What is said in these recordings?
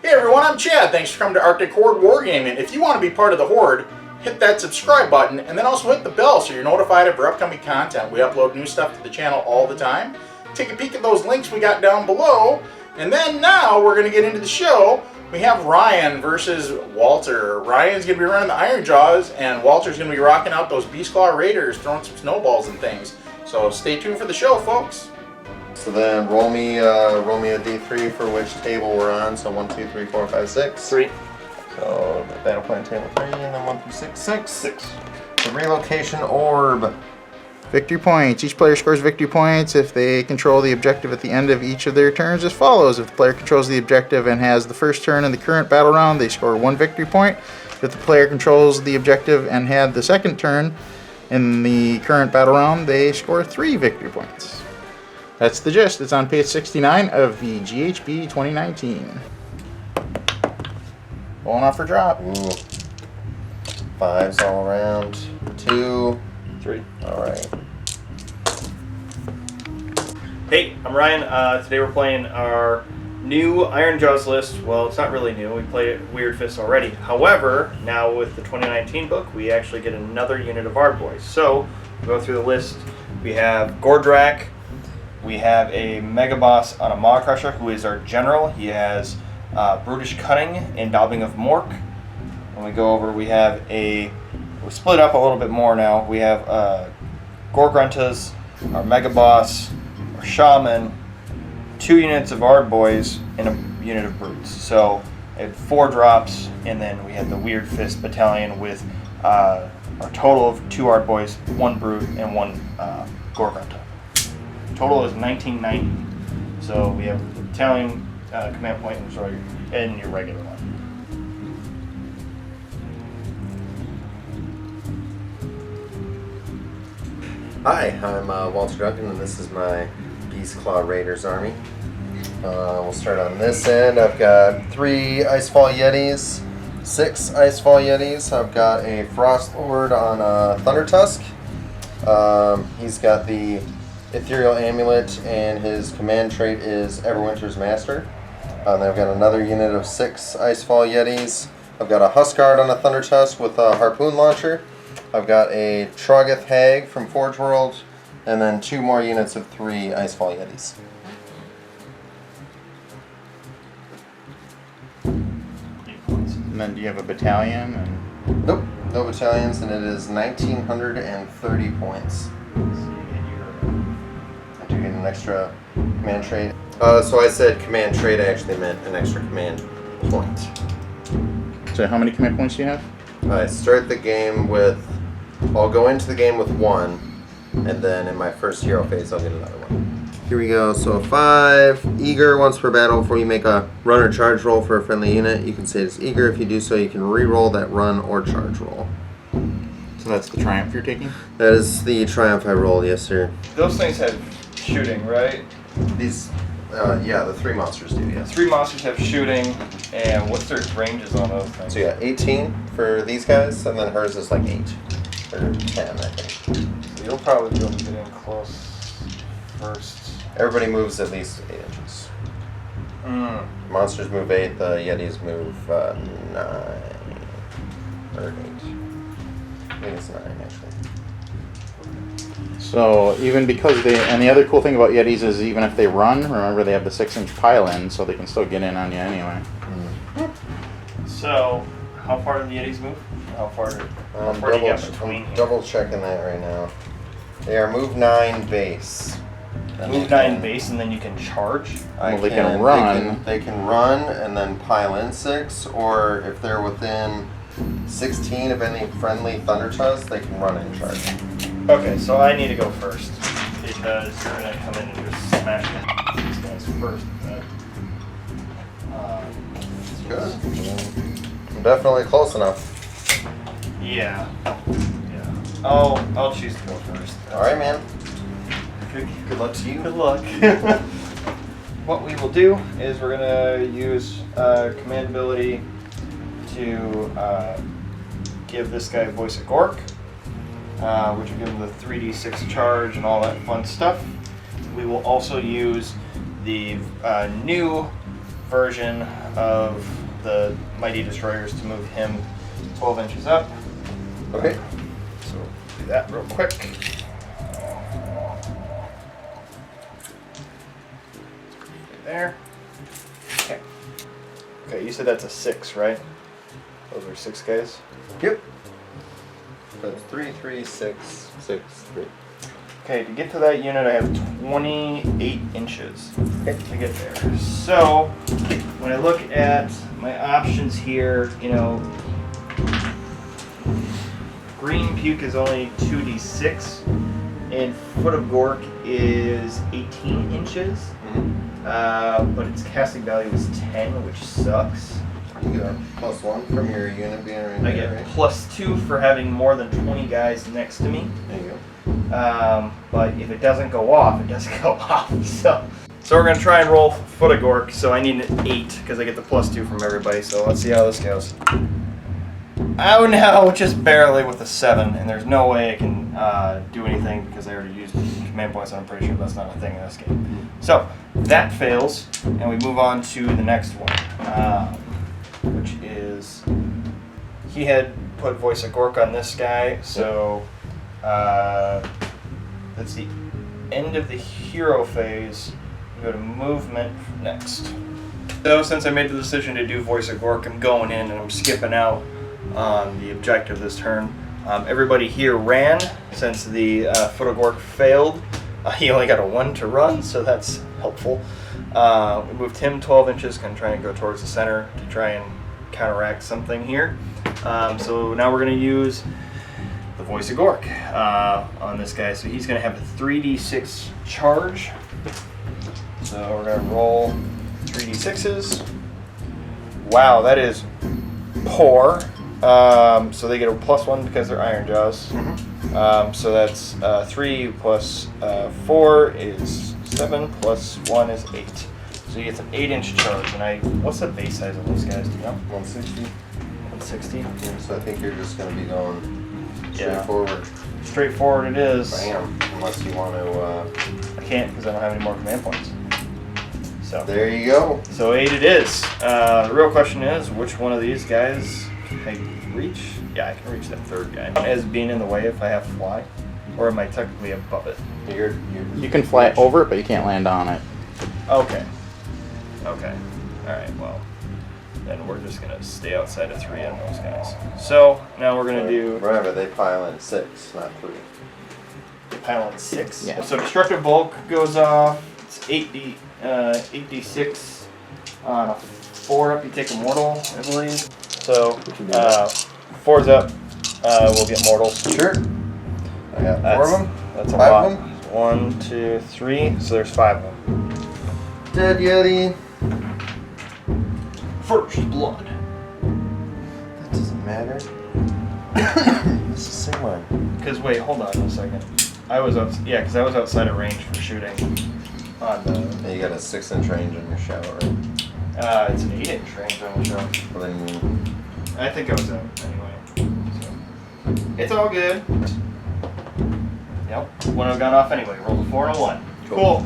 Hey everyone, I'm Chad. Thanks for coming to Arctic Horde Wargaming. If you want to be part of the Horde, hit that subscribe button and then also hit the bell so you're notified of our upcoming content. We upload new stuff to the channel all the time. Take a peek at those links we got down below. And then now we're going to get into the show. We have Ryan versus Walter. Ryan's going to be running the Ironjawz and Walter's going to be rocking out those Beastclaw Raiders, throwing some snowballs and things. So stay tuned for the show, folks. So then roll me a d3 for which table we're on. So 1, 2, 3, 4, 5, 6. 3. So battle plan table 3, and then 1 through 6, 6. 6. The relocation orb. Victory points. Each player scores victory points if they control the objective at the end of each of their turns as follows. If the player controls the objective and has the first turn in the current battle round, they score 1 victory point. If the player controls the objective and had the second turn in the current battle round, they score 3 victory points. That's the gist. It's on page 69 of the GHB 2019. Going off for drop. Ooh. 5s all around. 2. 3. Alright. Hey, I'm Ryan. Today we're playing our new Ironjawz list. Well, it's not really new. We played Weird Fist already. However, now with the 2019 book, we actually get another unit of our boys. So, we'll go through the list. We have Gordrak. We have a Mega Boss on a Maw Crusher, who is our general. He has Brutish Cunning and Daubing of Mork. When we go over, we have we split up a little bit more now. We have Gorgruntas, our Mega Boss, our Shaman, 2 units of Ard Boys, and a unit of Brutes. So I had 4 drops, and then we had the Weird Fist Battalion with our total of 2 Ard Boys, 1 Brute, and 1 Gorgrunta. Total is 1990. So we have the battalion command point and your regular one. Hi, I'm Walter Duncan, and this is my Beastclaw Raiders army. We'll start on this end. I've got 3 Icefall Yetis, 6 Icefall Yetis. I've got a Frost Lord on a Thunder Tusk. He's got the Ethereal Amulet, and his command trait is Everwinter's Master. Then I've got another unit of 6 Icefall Yetis. I've got a Husk Guard on a Thunder Tusk with a Harpoon Launcher. I've got a Troggeth Hag from Forge World, and then 2 more units of 3 Icefall Yetis. And then do you have a battalion? And Nope, no battalions, and it is 1,930 points. I do get an extra command trait. So I said command trait, I actually meant an extra command point. So how many command points do you have? I start the game with, I'll go into the game with 1, and then in my first hero phase I'll get another 1. Here we go, so 5, eager once per battle. Before you make a run or charge roll for a friendly unit, you can say it's eager. If you do so, you can re-roll that run or charge roll. So that's the triumph you're taking? That is the triumph I rolled, yes sir. Those things have shooting, right? These, yeah, the 3 monsters do, yes. 3 monsters have shooting, and what's their ranges on those things? So yeah, 18 for these guys, and then hers is like 8, or 10 I think. So you'll probably be able to get in close first. Everybody moves at least 8 inches. Monsters move 8, the Yetis move 9, or 8. I think it's 9 actually. So even because and the other cool thing about Yetis is even if they run, remember they have the 6-inch pile-in, so they can still get in on you anyway. So, how far do the Yetis move? How far do you get between here? Double checking that right now. They are move 9 base. Move 9 base, and then you can charge? Well, they can run. They can run and then pile in 6, or if they're within 16 of any friendly Thunder Tusk, they can run and charge. Okay, so I need to go first, because you're going to come in and just smash these guys first. Good. I'm definitely close enough. Yeah. I'll choose to go first. Alright, man. Good luck to you. Good luck. What we will do is we're going to use command ability to give this guy Voice of Gork, which will give him the 3d6 charge and all that fun stuff. We will also use the new version of the Mighty Destroyers to move him 12 inches up. Okay. So we'll do that real quick. There. Okay. Okay, you said that's a 6, right? Those are 6 guys? Yep. That's 3, 3, 6, 6, 3. Okay, to get to that unit, I have 28 inches to get there. So, when I look at my options here, you know, green puke is only 2d6, and Foot of Gork is 18 inches, but its casting value is 10, which sucks. You get a +1 from your unit being right I there, get right? +2 for having more than 20 guys next to me. There you go. But if it doesn't go off, it doesn't go off. So we're gonna try and roll Foot of Gork. So I need an 8 because I get the +2 from everybody. So let's see how this goes. Oh no, just barely with a 7, and there's no way I can do anything because I already used command points, and I'm pretty sure that's not a thing in this game. So that fails, and we move on to the next one, which is he had put Voice of Gork on this guy, so that's the end of the hero phase. We go to movement next. So since I made the decision to do Voice of Gork, I'm going in and I'm skipping out on the objective this turn. Everybody here ran since the Foot of Gork failed. He only got a 1 to run, so that's helpful. We moved him 12 inches, going to try and go towards the center to try and counteract something here. So now we're going to use the Voice of Gork on this guy. So he's going to have a 3d6 charge. So we're going to roll 3d6s. Wow, that is poor. So they get a +1 because they're Ironjawz. So that's 3 plus 4 is 7 plus 1 is 8. So he gets an 8-inch charge. And what's the base size of these guys? Do you know? 160. 160. Yeah, so I think you're just going to be going straightforward. Straightforward it is. Bam. Unless you want to. I can't because I don't have any more command points. So There you go. So 8 it is. The real question is, which one of these guys can I reach? Yeah, I can reach that third guy. As being in the way if I have fly, or am I technically above it? You can fly over it, but you can't land on it. Okay. Okay. All right. Well, then we're just gonna stay outside of 3 on those guys. So now we're gonna do Remember, they pile in 6, not 3. pile in 6. Yeah. So destructive bulk goes off. It's 8d6 on a 4 up. You take a mortal, I believe. So 4's up. We'll get mortals. Sure. I got 4 of them. That's a 5 lot. of them. 1, 2, 3. So there's 5 of them. Dead Yeti. First blood. That doesn't matter. This is Sigmar. Because wait, hold on a second. I was because I was outside of range for shooting. On the. Yeah, you got a 6-inch range on your shower, right? It's an 8-inch range on the show. Well, then I think I was out anyway. So. It's all good. Yep. One have gone off anyway. Rolled a 4 and a 1. Cool.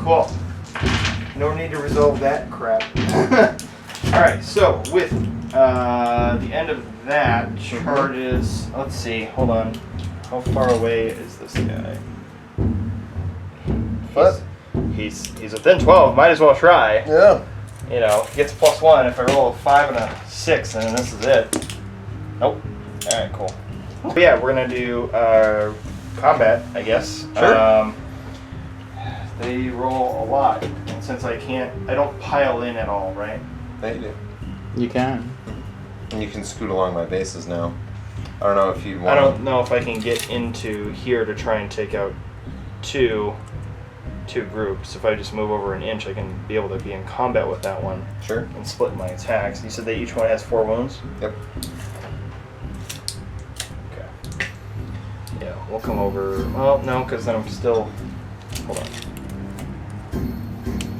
No need to resolve that crap. Alright, so with the end of that chart is, let's see, hold on. How far away is this guy? What? He's within 12, might as well try. Yeah. You know, he gets +1. If I roll a 5 and a 6, then this is it. Nope. Alright, cool. But yeah, we're gonna do combat, I guess. Sure. They roll a lot, and since I don't pile in at all, right? They do. You can. And you can scoot along my bases now. I don't know if you want. I don't know if I can get into here to try and take out two groups. If I just move over an inch, I can be able to be in combat with that one. Sure. And split my attacks. You said that each one has 4 wounds? Yep. Okay. Yeah, we'll come over. Well, no, because then I'm still. Hold on.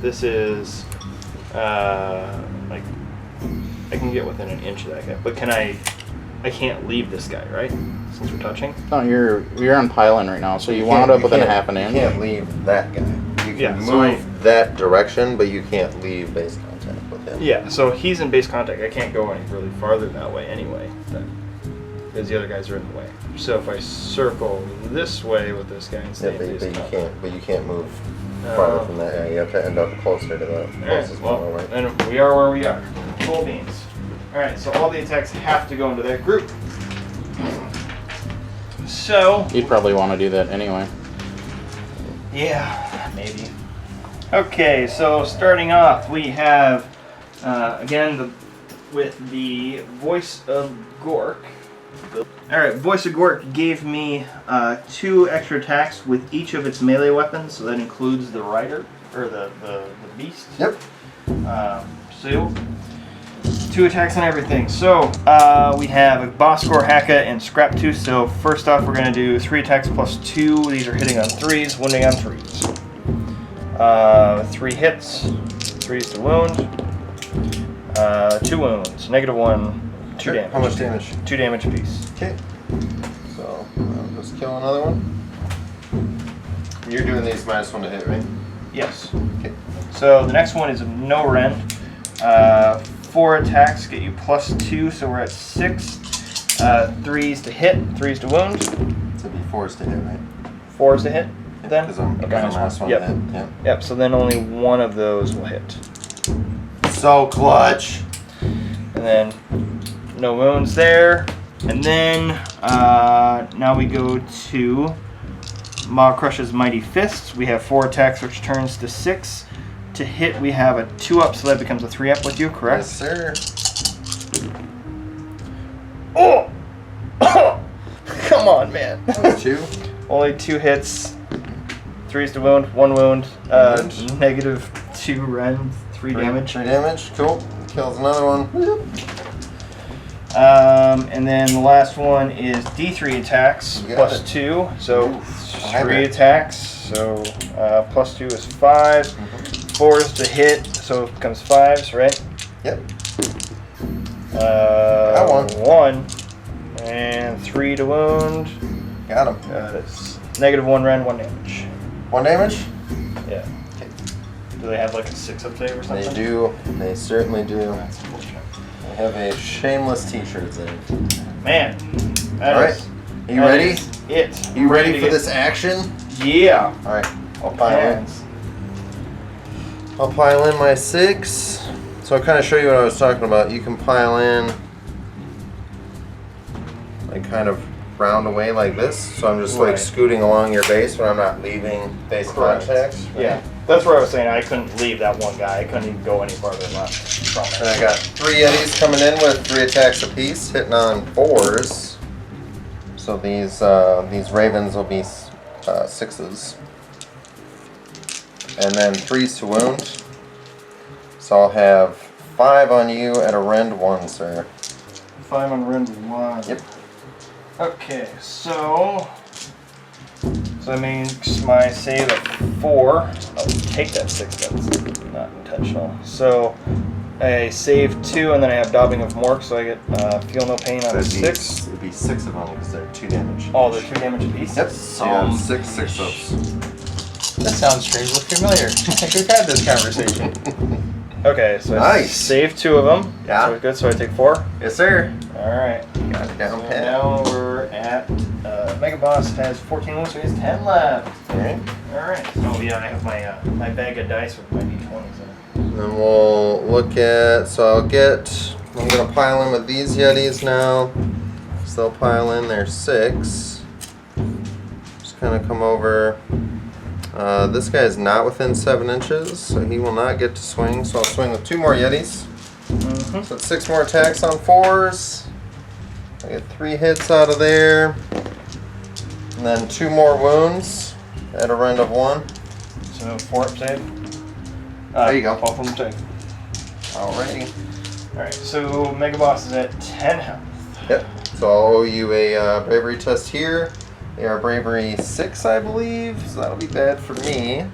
This is like I can get within an inch of that guy, but I can't leave this guy, right? Since we're touching. No, you're on piling right now, so you wound up within a half an inch. You can't leave that guy. You can Yeah, move so that direction, but you can't leave based on. contact with him. Yeah, so he's in base contact. I can't go any really farther that way anyway, because the other guys are in the way. So if I circle this way with this guy and stay in base contact. But you can't move farther from that area. You have to end up closer to the closest one, right? Then we are where we are. Full beans. Alright, so all the attacks have to go into that group. So... You'd probably want to do that anyway. Yeah, maybe. Okay, so starting off, we have, again, with the Voice of Gork. Alright, Voice of Gork gave me 2 extra attacks with each of its melee weapons, so that includes the rider, or the beast. Yep. So, 2 attacks on everything. So, we have a Boss Core, Haka, and Scrap Tooth. So, first off, we're going to do 3 attacks plus 2. These are hitting on 3s, wounding on 3s. 3 hits, 3s to wound, 2 wounds, -1, 2 damage. How much damage? 2 damage apiece. Okay. So, I'll just kill another one. You're doing these -1 to hit, right? Yes. Okay. So, the next one is a no rend. 4 attacks get you +2, so we're at 6. 3s to hit, 3s to wound. So it'd be 4s to hit, right? 4s to hit, then? Because I'm Okay. last one Yep. to hit. Yep. Yep, so then only one of those will hit. So clutch! And then no wounds there. And then now we go to Maw Crush's Mighty Fists. We have 4 attacks, which turns to 6. To hit, we have a 2-up, so that becomes a 3-up with you, correct? Yes, sir. Oh! Come on, man. 2. Only 2 hits. 3s to wound, 1 wound. -2 rend, 3 damage. 3 damage, cool. Kills another one. And then the last one is D3 attacks, +2. So 3 attacks. So +2 is 5. 4s to hit, so it becomes 5s, right? Yep. Got 1. And 3 to wound. Got him. It's -1 rend, 1 damage. 1 damage? Yeah. Okay. Do they have like a 6-up save or something? They do. They certainly do. That's unfortunate. They have a shameless t-shirt there. Man. Alright. You ready? You ready for this action? Yeah. Alright. I'll pile in my 6. So I'll kind of show you what I was talking about. You can pile in like kind of round away like this. So I'm just like scooting along your base when I'm not leaving base contact. Yeah. That's where I was saying I couldn't leave that one guy. I couldn't even go any farther left from it. And I got 3 Yetis coming in with 3 attacks apiece, hitting on 4s. So these ravens will be 6s. And then 3s to wound. So I'll have 5 on you at a rend 1, sir. 5 on rend 1. Yep. Okay, so that makes my save at 4. I'll take that 6, that's not intentional. So I save 2 and then I have Daubing of Mork, so I get Feel No Pain on 6. It'd be 6 of them because they're 2 damage. Oh, they're 2 damage apiece? Yep. So you have 6 6-ups. That sounds strangely familiar. I think we've had this conversation. Okay, so I save 2 of them. Yeah. So good, so I take 4. Yes, sir. Alright. Got it down So pat. now we're at, Mega Boss has 14 wounds, so he has 10 left. Alright. Alright. Oh yeah, I have my my bag of dice with my d20s in it. And then we'll look at, so I'm going to pile in with these Yetis now. So they'll pile in their 6. Just kind of come over. This guy is not within 7 inches, so he will not get to swing. So I'll swing with 2 more Yetis. So it's 6 more attacks on 4s. I get 3 hits out of there. And then 2 more wounds at a rend of 1. So 4 up save. There you go. All from save. Alrighty. Alright, so Mega Boss is at 10 health. Yep. So I'll owe you a bravery test here. They are bravery 6, I believe. So that'll be bad for me.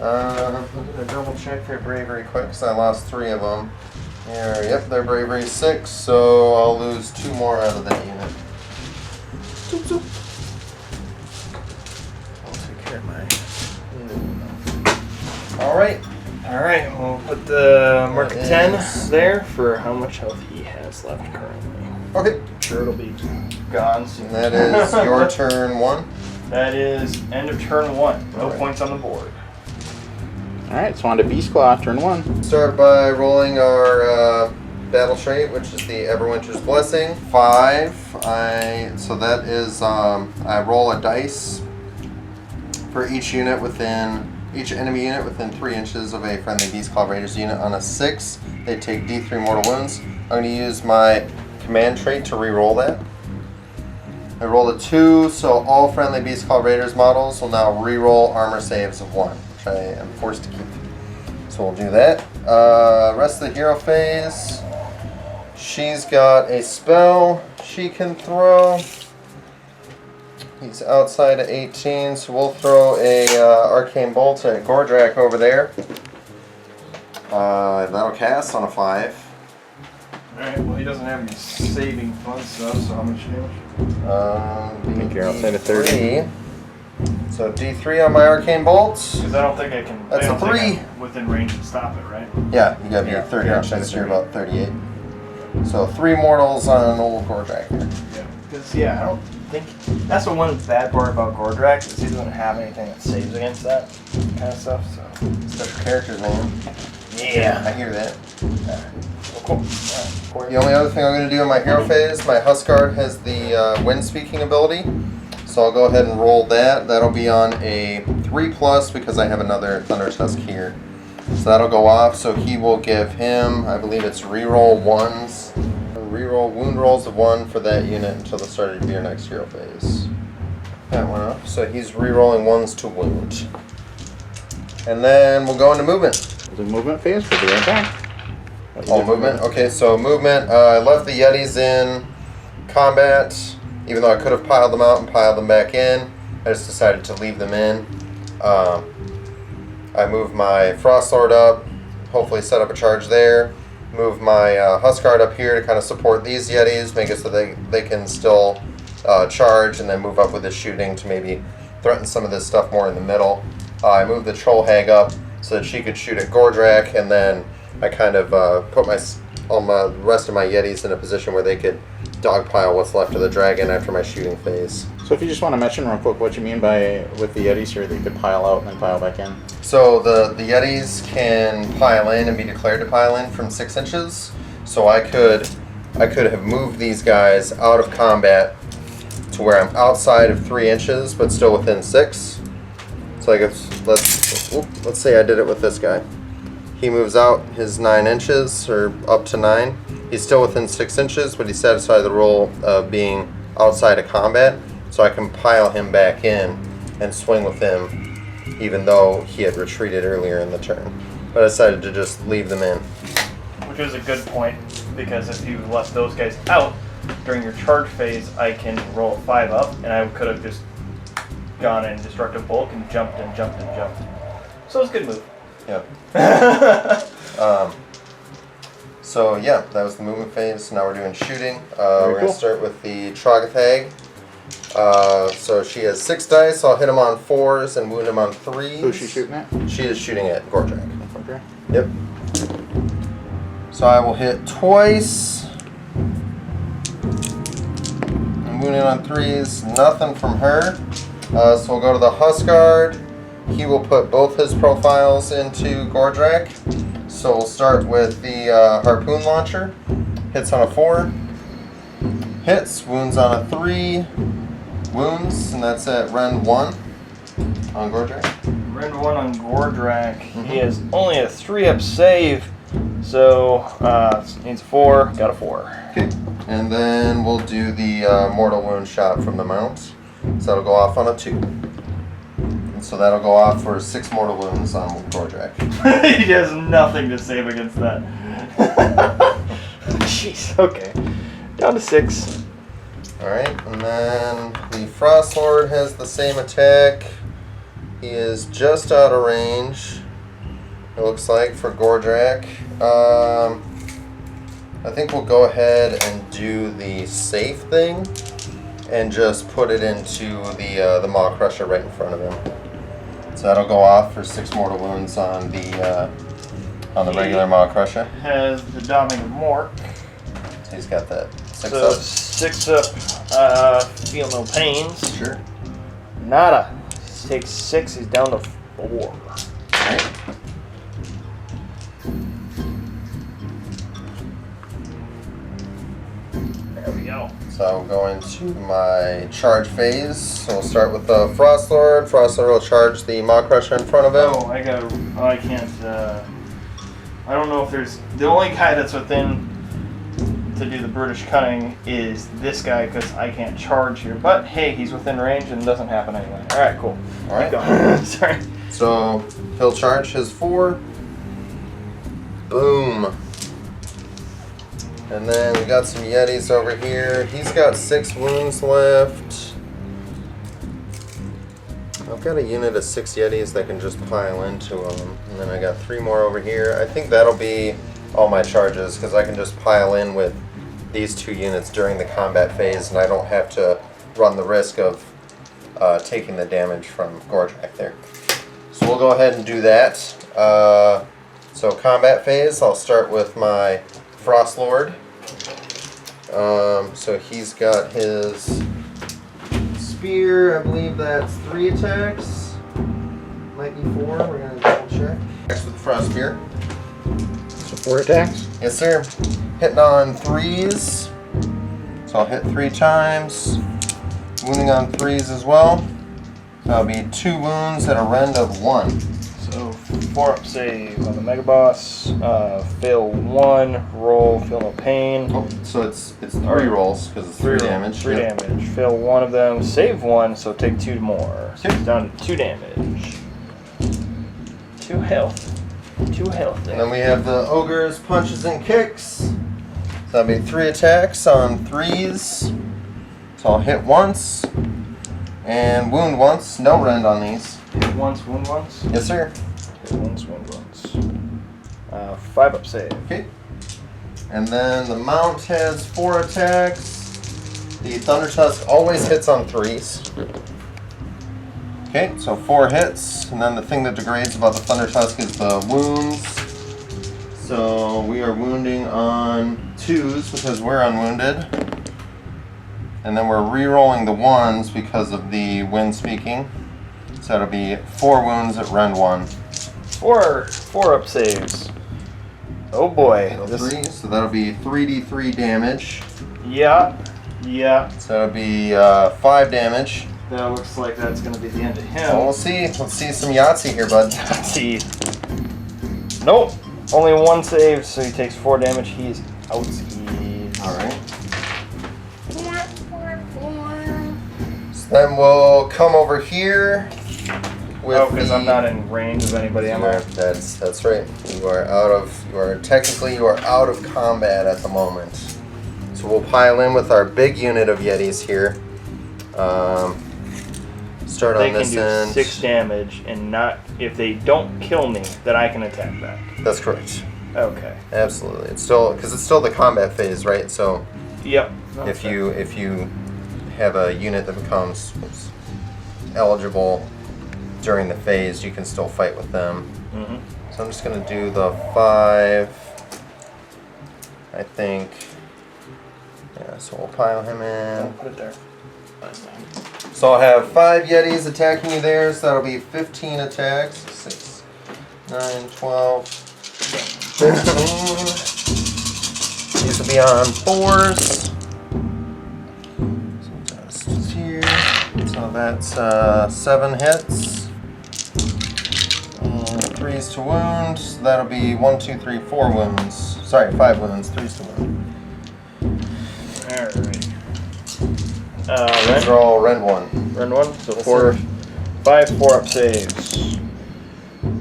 I'm gonna double check their bravery quick because I lost 3 of them. Here, yep, they're bravery 6, so I'll lose 2 more out of that unit. Zoop, zoop. I'll take care of my. Alright. Alright, we'll put the mark of 10 is- there for how much health he has left currently. Okay. Sure, it'll be gone soon. And that is your turn 1. That is end of turn 1. No Alright. points on the board. Alright, so on to Beastclaw, turn 1. Start by rolling our battle trait, which is the Everwinter's Blessing. 5. So that is I roll a dice for each enemy unit within 3 inches of a friendly Beastclaw Raiders unit. On a 6, they take D3 mortal wounds. I'm going to use my command trait to re-roll that. I rolled a 2, so all friendly Beastclaw Raiders models will now re-roll armor saves of 1, which I am forced to keep. So we'll do that. Rest of the hero phase. She's got a spell she can throw. He's outside of 18, so we'll throw a Arcane Bolt at Gordrak over there. That'll cast on a 5. Alright, well he doesn't have any saving fun stuff, so how much damage? I think you're outside of 30. D3. So D3 on my Arcane Bolt. Because I don't think I can. That's I a don't think 3. I'm within range to stop it, right? Yeah, you gotta be Yeah, 30 yeah, inches, you're about 38. So 3 mortals on old Gordrak here. Yeah. Because I don't think that's the one bad part about Gordrak is he doesn't have anything that saves against that kind of stuff. So Special characters, man. yeah. I hear that. Well, cool. Alright. The only other thing I'm going to do in my hero phase, my Husk Guard has the wind speaking ability. So I'll go ahead and roll that. That'll be on a 3+ because I have another Thunder Tusk here. So that'll go off. So he will give him, I believe it's reroll 1s. Reroll wound rolls of 1 for that unit until the start of your next hero phase. That went up. So he's rerolling 1s to wound. And then we'll go into movement. The movement phase, we'll be right back. Oh, movement? Okay, so movement. I left the Yetis in combat, even though I could have piled them out and piled them back in. I just decided to leave them in. I moved my Frost Lord up, hopefully set up a charge there. Move my Husk Guard up here to kind of support these Yetis, make it so they can still charge, and then move up with the shooting to maybe threaten some of this stuff more in the middle. I moved the Troll Hag up so that she could shoot at Gordrak, and then I kind of put all my rest of my Yetis in a position where they could dogpile what's left of the dragon after my shooting phase. So if you just want to mention real quick what you mean by with the Yetis here, that you could pile out and then pile back in. So the Yetis can pile in and be declared to pile in from 6 inches. So I could have moved these guys out of combat to where I'm outside of 3 inches, but still within 6. So I guess let's say I did it with this guy. He moves out his 9 inches, or up to 9. He's still within 6 inches, but he's satisfied the role of being outside of combat. So I can pile him back in and swing with him, even though he had retreated earlier in the turn. But I decided to just leave them in. Which is a good point, because if you left those guys out during your charge phase, I can roll a 5 up, and I could have just gone in Destructive Bulk and jumped and jumped and jumped. So it's a good move. Yeah. So yeah, that was the movement phase. Now we're doing shooting. We're going to start with the Trogoth Hag. So she has 6 dice. So I'll hit him on 4s and wound him on 3s. Who's she shooting at? She is shooting at Gordrak. Okay. Yep. So I will hit twice. And wound him on 3s. Nothing from her. So we'll go to the Husk Guard. He will put both his profiles into Gordrak. So we'll start with the Harpoon Launcher. Hits on a 4. Hits. Wounds on a 3. Wounds. And that's at Rend 1 on Gordrak. Rend 1 on Gordrak. He has only a 3-up save. So needs a 4. Got a 4. Okay. And then we'll do the Mortal Wound shot from the mount. So that'll go off on a 2. And so that'll go off for 6 mortal wounds on Gordrak. He has nothing to save against that. Jeez, okay. Down to 6. Alright, and then the Frost Lord has the same attack. He is just out of range, it looks like, for Gordrak. I think we'll go ahead and do the safe thing and just put it into the Maw Crusher right in front of him. So that'll go off for 6 mortal wounds on the on the regular Maw Crusher. Has the Doming Mork. So he's got that 6 So up. 6 up, feel no pains. Sure. Nada. Takes 6, he's down to 4. Alright. There we go. So I'll go into my charge phase. So we'll start with the Frost Lord. Frost Lord will charge the Maw Crusher in front of him. Oh, I can't, I don't know if there's, the only guy that's within to do the brutish cunning is this guy because I can't charge here. But hey, he's within range and it doesn't happen anyway. All right, cool. All right. Keep going. Sorry. So he'll charge his 4. Boom. And then we got some Yetis over here. He's got 6 wounds left. I've got a unit of 6 Yetis that can just pile into him. And then I got 3 more over here. I think that'll be all my charges because I can just pile in with these 2 units during the combat phase and I don't have to run the risk of taking the damage from Gorjak there. So we'll go ahead and do that. So combat phase, I'll start with my Frost Lord. So he's got his spear, I believe that's 3 attacks. Might be 4, we're going to double check. Attacks with the Frost Spear. So 4 attacks? Yes, sir. Hitting on 3s. So I'll hit 3 times. Wounding on 3s as well. That'll be 2 wounds at a rend of 1. So 4 up save on the Mega Boss. Fail 1, roll, feel no pain. Oh, so it's 3 rolls because it's 3 damage. 3 Yep. damage. Fail 1 of them, save 1, so take 2 more. So Okay. it's down to 2 damage. 2 health. 2 health there. And then we have the Ogre's Punches and Kicks. So that'll be 3 attacks on 3s. So I'll hit once and wound once. No rend on these. Hit once, wound once. Yes, sir. Hit once, wound once. 5 up save. Okay. And then the Mount has 4 attacks. The Thunder Tusk always hits on 3s. Okay, so 4 hits. And then the thing that degrades about the Thunder Tusk is the wounds. So we are wounding on 2s because we're unwounded. And then we're re-rolling the 1s because of the wind speaking. So it'll be 4 wounds at rend 1. 4 up saves. Oh boy. So 3, so that'll be 3d3 damage. Yeah. So that'll be 5 damage. That looks like that's going to be the end of him. So we'll see. Let's see some Yahtzee here, bud. Let's see. Nope. Only 1 save, so he takes 4 damage. He's out. Alright. So then we'll come over here with because I'm not in range of anybody, am I? That's right. You are out of combat at the moment. So we'll pile in with our big unit of Yetis here. Start They on can this do end. 6 damage, and not if they don't kill me, then I can attack back. That's correct. Okay. Absolutely. It's still the combat phase, right? So Yep. if you have a unit that becomes eligible during the phase, you can still fight with them. Mm-hmm. So I'm just gonna do the 5. I think. Yeah. So we'll pile him in. Put it there. So I'll have 5 Yetis attacking you there. So that'll be 15 attacks. 6, 9, 12, 15. These will be on 4s. So just here. So that's 7 hits. And 3s to wound. So that'll be 1, 2, 3, 4 wounds. Sorry, 5 wounds. 3s to wound. Alright. These are all rend 1. Rend 1, so Yes, 4, sir. 5 4-up saves.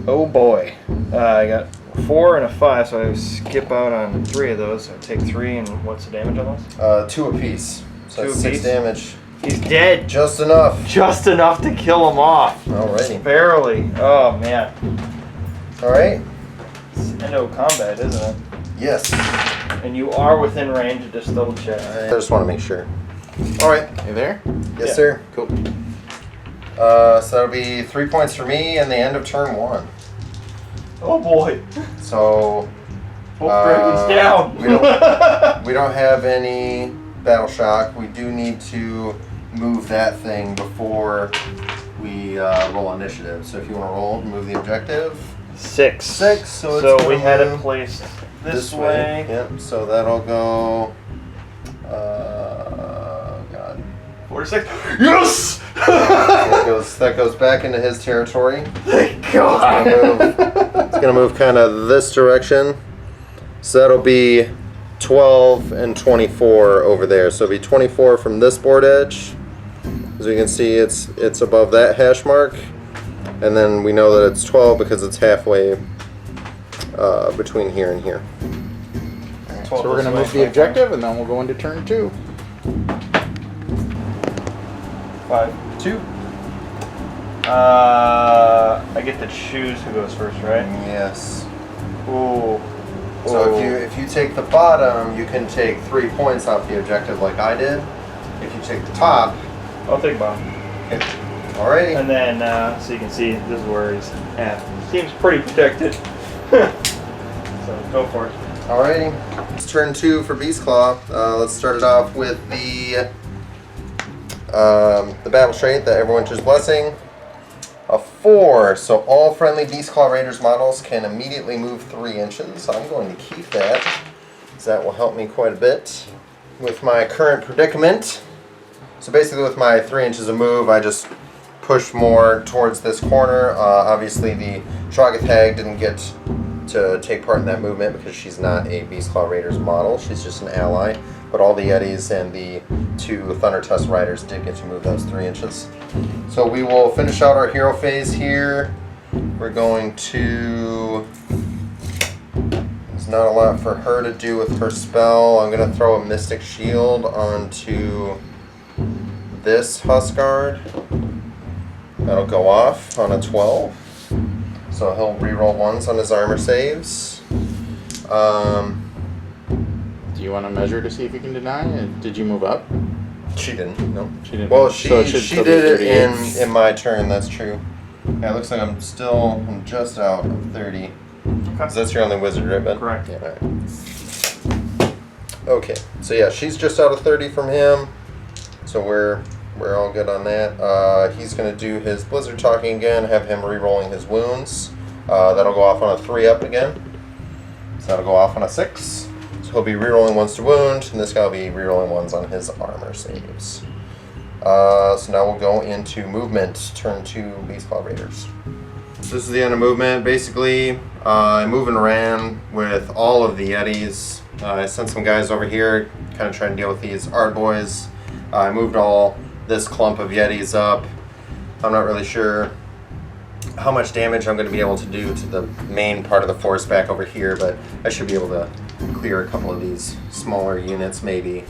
Oh boy. I got 4 and a 5, so I skip out on 3 of those. So I take 3, and what's the damage on those? 2 apiece. So 2 that's 6 apiece? damage. He's dead. Just enough. Just enough to kill him off. Alrighty. Barely. Oh man. Alright. It's endo combat, isn't it? Yes. And you are within range of just double check. I just want to make sure. Alright, you there? Yes, Yeah. sir. Cool. So that'll be 3 points for me and the end of turn 1. Oh boy. So Both dragons down. we don't have any battle shock. We do need to move that thing before we roll initiative. So if you want to roll, move the objective. 6. 6. So, So it's we gonna had it move placed this way. Yep. So that'll go. God. 4 to 6. Yes! That goes back into his territory. Thank God. It's gonna move kind of this direction. So that'll be 12 and 24 over there. So it'll be 24 from this board edge. As you can see, it's above that hash mark, and then we know that it's 12 because it's halfway between here and here. So we're going to move the objective, and then we'll go into turn 2. 5. 2. I get to choose who goes first, right? Yes. Ooh. So if you take the bottom, you can take 3 points off the objective like I did. If you take the top, I'll take bottom. okay. Alrighty. And then, so you can see, this is where he's at. Seems pretty protected. So, go for it. Alrighty. It's turn 2 for Beastclaw. Let's start it off with the battle trait, the Everwinter's Blessing. A 4. So all friendly Beastclaw Raiders models can immediately move 3 inches. I'm going to keep that, because that will help me quite a bit with my current predicament. So basically with my 3 inches of move, I just push more towards this corner. Obviously the Trogothag didn't get to take part in that movement because she's not a Beastclaw Raiders model. She's just an ally. But all the Yetis and the 2 Thunder Tusk Riders did get to move those 3 inches. So we will finish out our hero phase here. We're going to... There's not a lot for her to do with her spell. I'm going to throw a Mystic Shield onto this Husk Guard. That'll go off on a 12. So he'll reroll 1s on his armor saves. Do you want to measure to see if you can deny it? Did you move up? She didn't, no. She didn't. Well, So it she should did still be it 38. in my turn, that's true. Yeah, it looks like I'm just out of 30. 'Cause that's your only wizard, right, Ben? Correct. Yeah, alright. Okay, so yeah, she's just out of 30 from him. So we're all good on that. He's going to do his Blizzard Talking again, have him re-rolling his wounds. That'll go off on a 3-up again. So that'll go off on a 6. So he'll be re-rolling 1s to wound, and this guy will be re-rolling 1s on his armor saves. So now we'll go into movement, turn 2 Beastclaw Raiders. So this is the end of movement. Basically, I move and ran with all of the Yetis. I sent some guys over here, kind of trying to deal with these Ard boys. I moved all this clump of Yetis up. I'm not really sure how much damage I'm going to be able to do to the main part of the force back over here, but I should be able to clear a couple of these smaller units maybe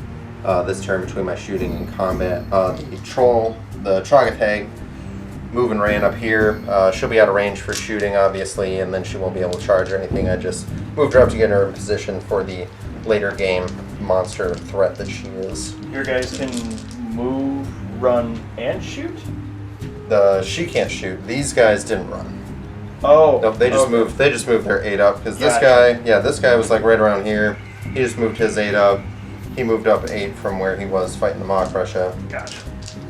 this turn between my shooting and combat. The Trogothag, move and ran up here. She'll be out of range for shooting, obviously, and then she won't be able to charge or anything. I just moved her up to get her in position for the later game monster threat that she is. Your guys can move, run, and shoot? She can't shoot. These guys didn't run. Oh. Nope, they just moved. They just moved their 8 up because this guy, this guy was like right around here. He just moved his 8 up. He moved up 8 from where he was fighting the Mock Russia. Gotcha.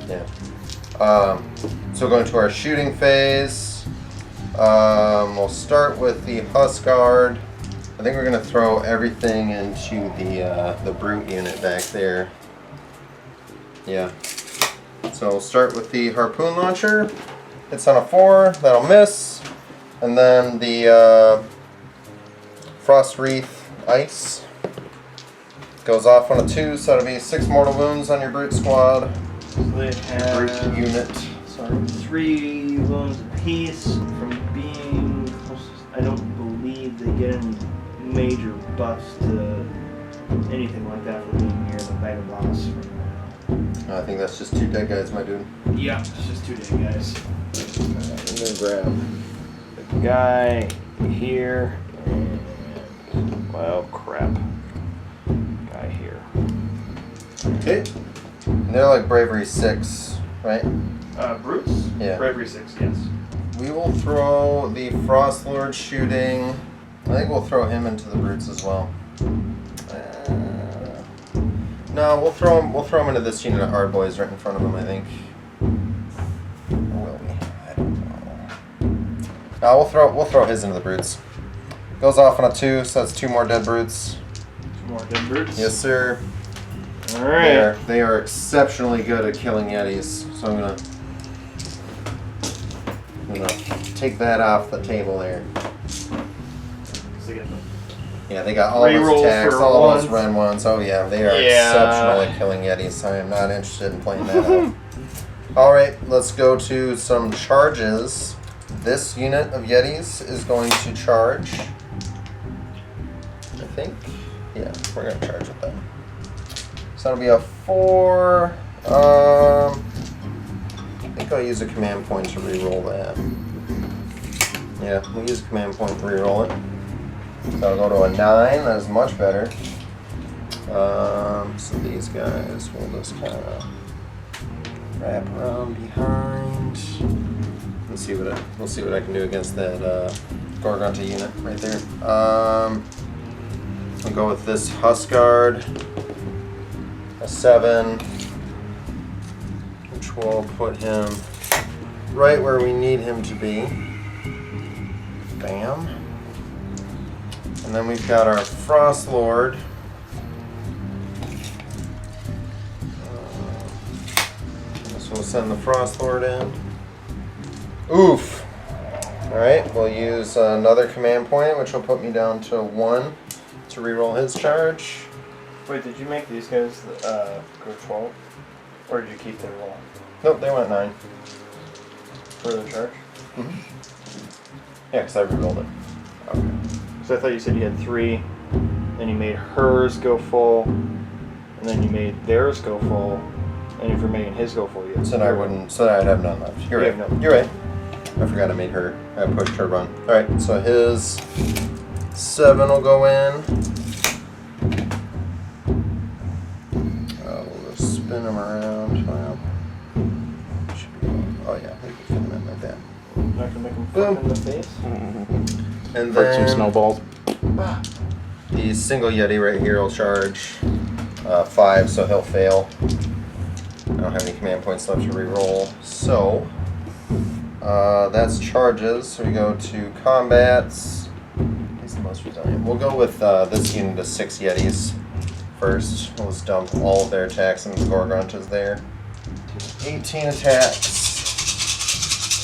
Yeah. So going to our shooting phase. We'll start with the Husk Guard. I think we're gonna throw everything into the brute unit back there. Yeah. So we'll start with the harpoon launcher. It's on a 4. That'll miss. And then the Frost Wreath Ice goes off on a 2, so that'll be 6 mortal wounds on your brute squad. So they have Brute unit. 3 wounds apiece from being close. I don't believe they get any major buffs to anything like that for being near the mega boss. I think that's just 2 dead guys, my dude. Yeah, it's just 2 dead guys. I'm gonna grab The guy here and, well, crap. Guy here. Okay. And they're like bravery 6, right? Brutes? Yeah. Bravery 6, yes. We will throw the Frost Lord shooting. I think we'll throw him into the brutes as well. No, we'll throw him into this unit of hard boys right in front of him, I think. Or will we? I don't know. No, we'll throw his into the brutes. Goes off on a 2, so that's 2 more dead brutes. 2 more dead brutes? Yes, sir. Alright. They are exceptionally good at killing Yetis, so I'm gonna take that off the table there. Yeah, they got all those attacks, all those Ren ones. Oh yeah, they are exceptional at killing Yetis, so I am not interested in playing that out. Alright, let's go to some charges. This unit of Yetis is going to charge, I think. Yeah, we're going to charge with them. So it'll be a 4. I think I'll use a command point to reroll that. Yeah, we'll use a command point to reroll it. So I'll go to a 9. That is much better. So these guys will just kind of wrap around behind. We'll see what I can do against that Gorgonta unit right there. We'll go with this Husk Guard, a 7, which will put him right where we need him to be. Bam. And then we've got our Frost Lord. So we'll send the Frost Lord in. Oof. Alright, we'll use another command point, which will put me down to 1 to reroll his charge. Wait, did you make these guys go 12? Or did you keep their roll? Nope, they went 9. For the charge? Mm-hmm. Yeah, because I rerolled it. Okay. So I thought you said you had 3, then you made hers go full, and then you made theirs go full, and if you're making his go full, you had So I'd have none left. You're right. none. You're right. I forgot I made her. I pushed her run. Alright, so his 7 will go in. We'll just spin him around. Well, should be going. Oh yeah, we can fit him in like that. Not gonna make him fuck in the face? And Hurt some then snowballs. the single Yeti right here will charge 5, so he'll fail. I don't have any command points left to reroll, so that's charges. So we go to combats. He's the most resilient. We'll go with this unit of 6 Yetis first. We'll just dump all of their attacks into the Gorgontas there. 18 attacks.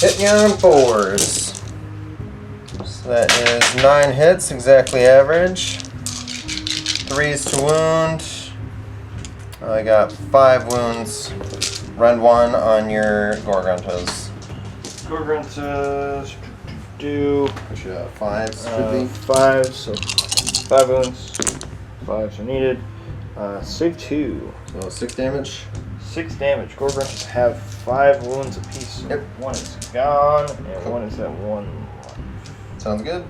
Hit me on 4s. So that is 9 hits, exactly average. 3s to wound. I got 5 wounds. Rend 1 on your Gorgontas. Gorgontas do Which 5s should be. 5, so 5 wounds. 5s are needed. Save 2. So 6 damage. 6 damage. Gorgontas have 5 wounds apiece. So Yep. 1 is gone, and 1 is at 1. Sounds good.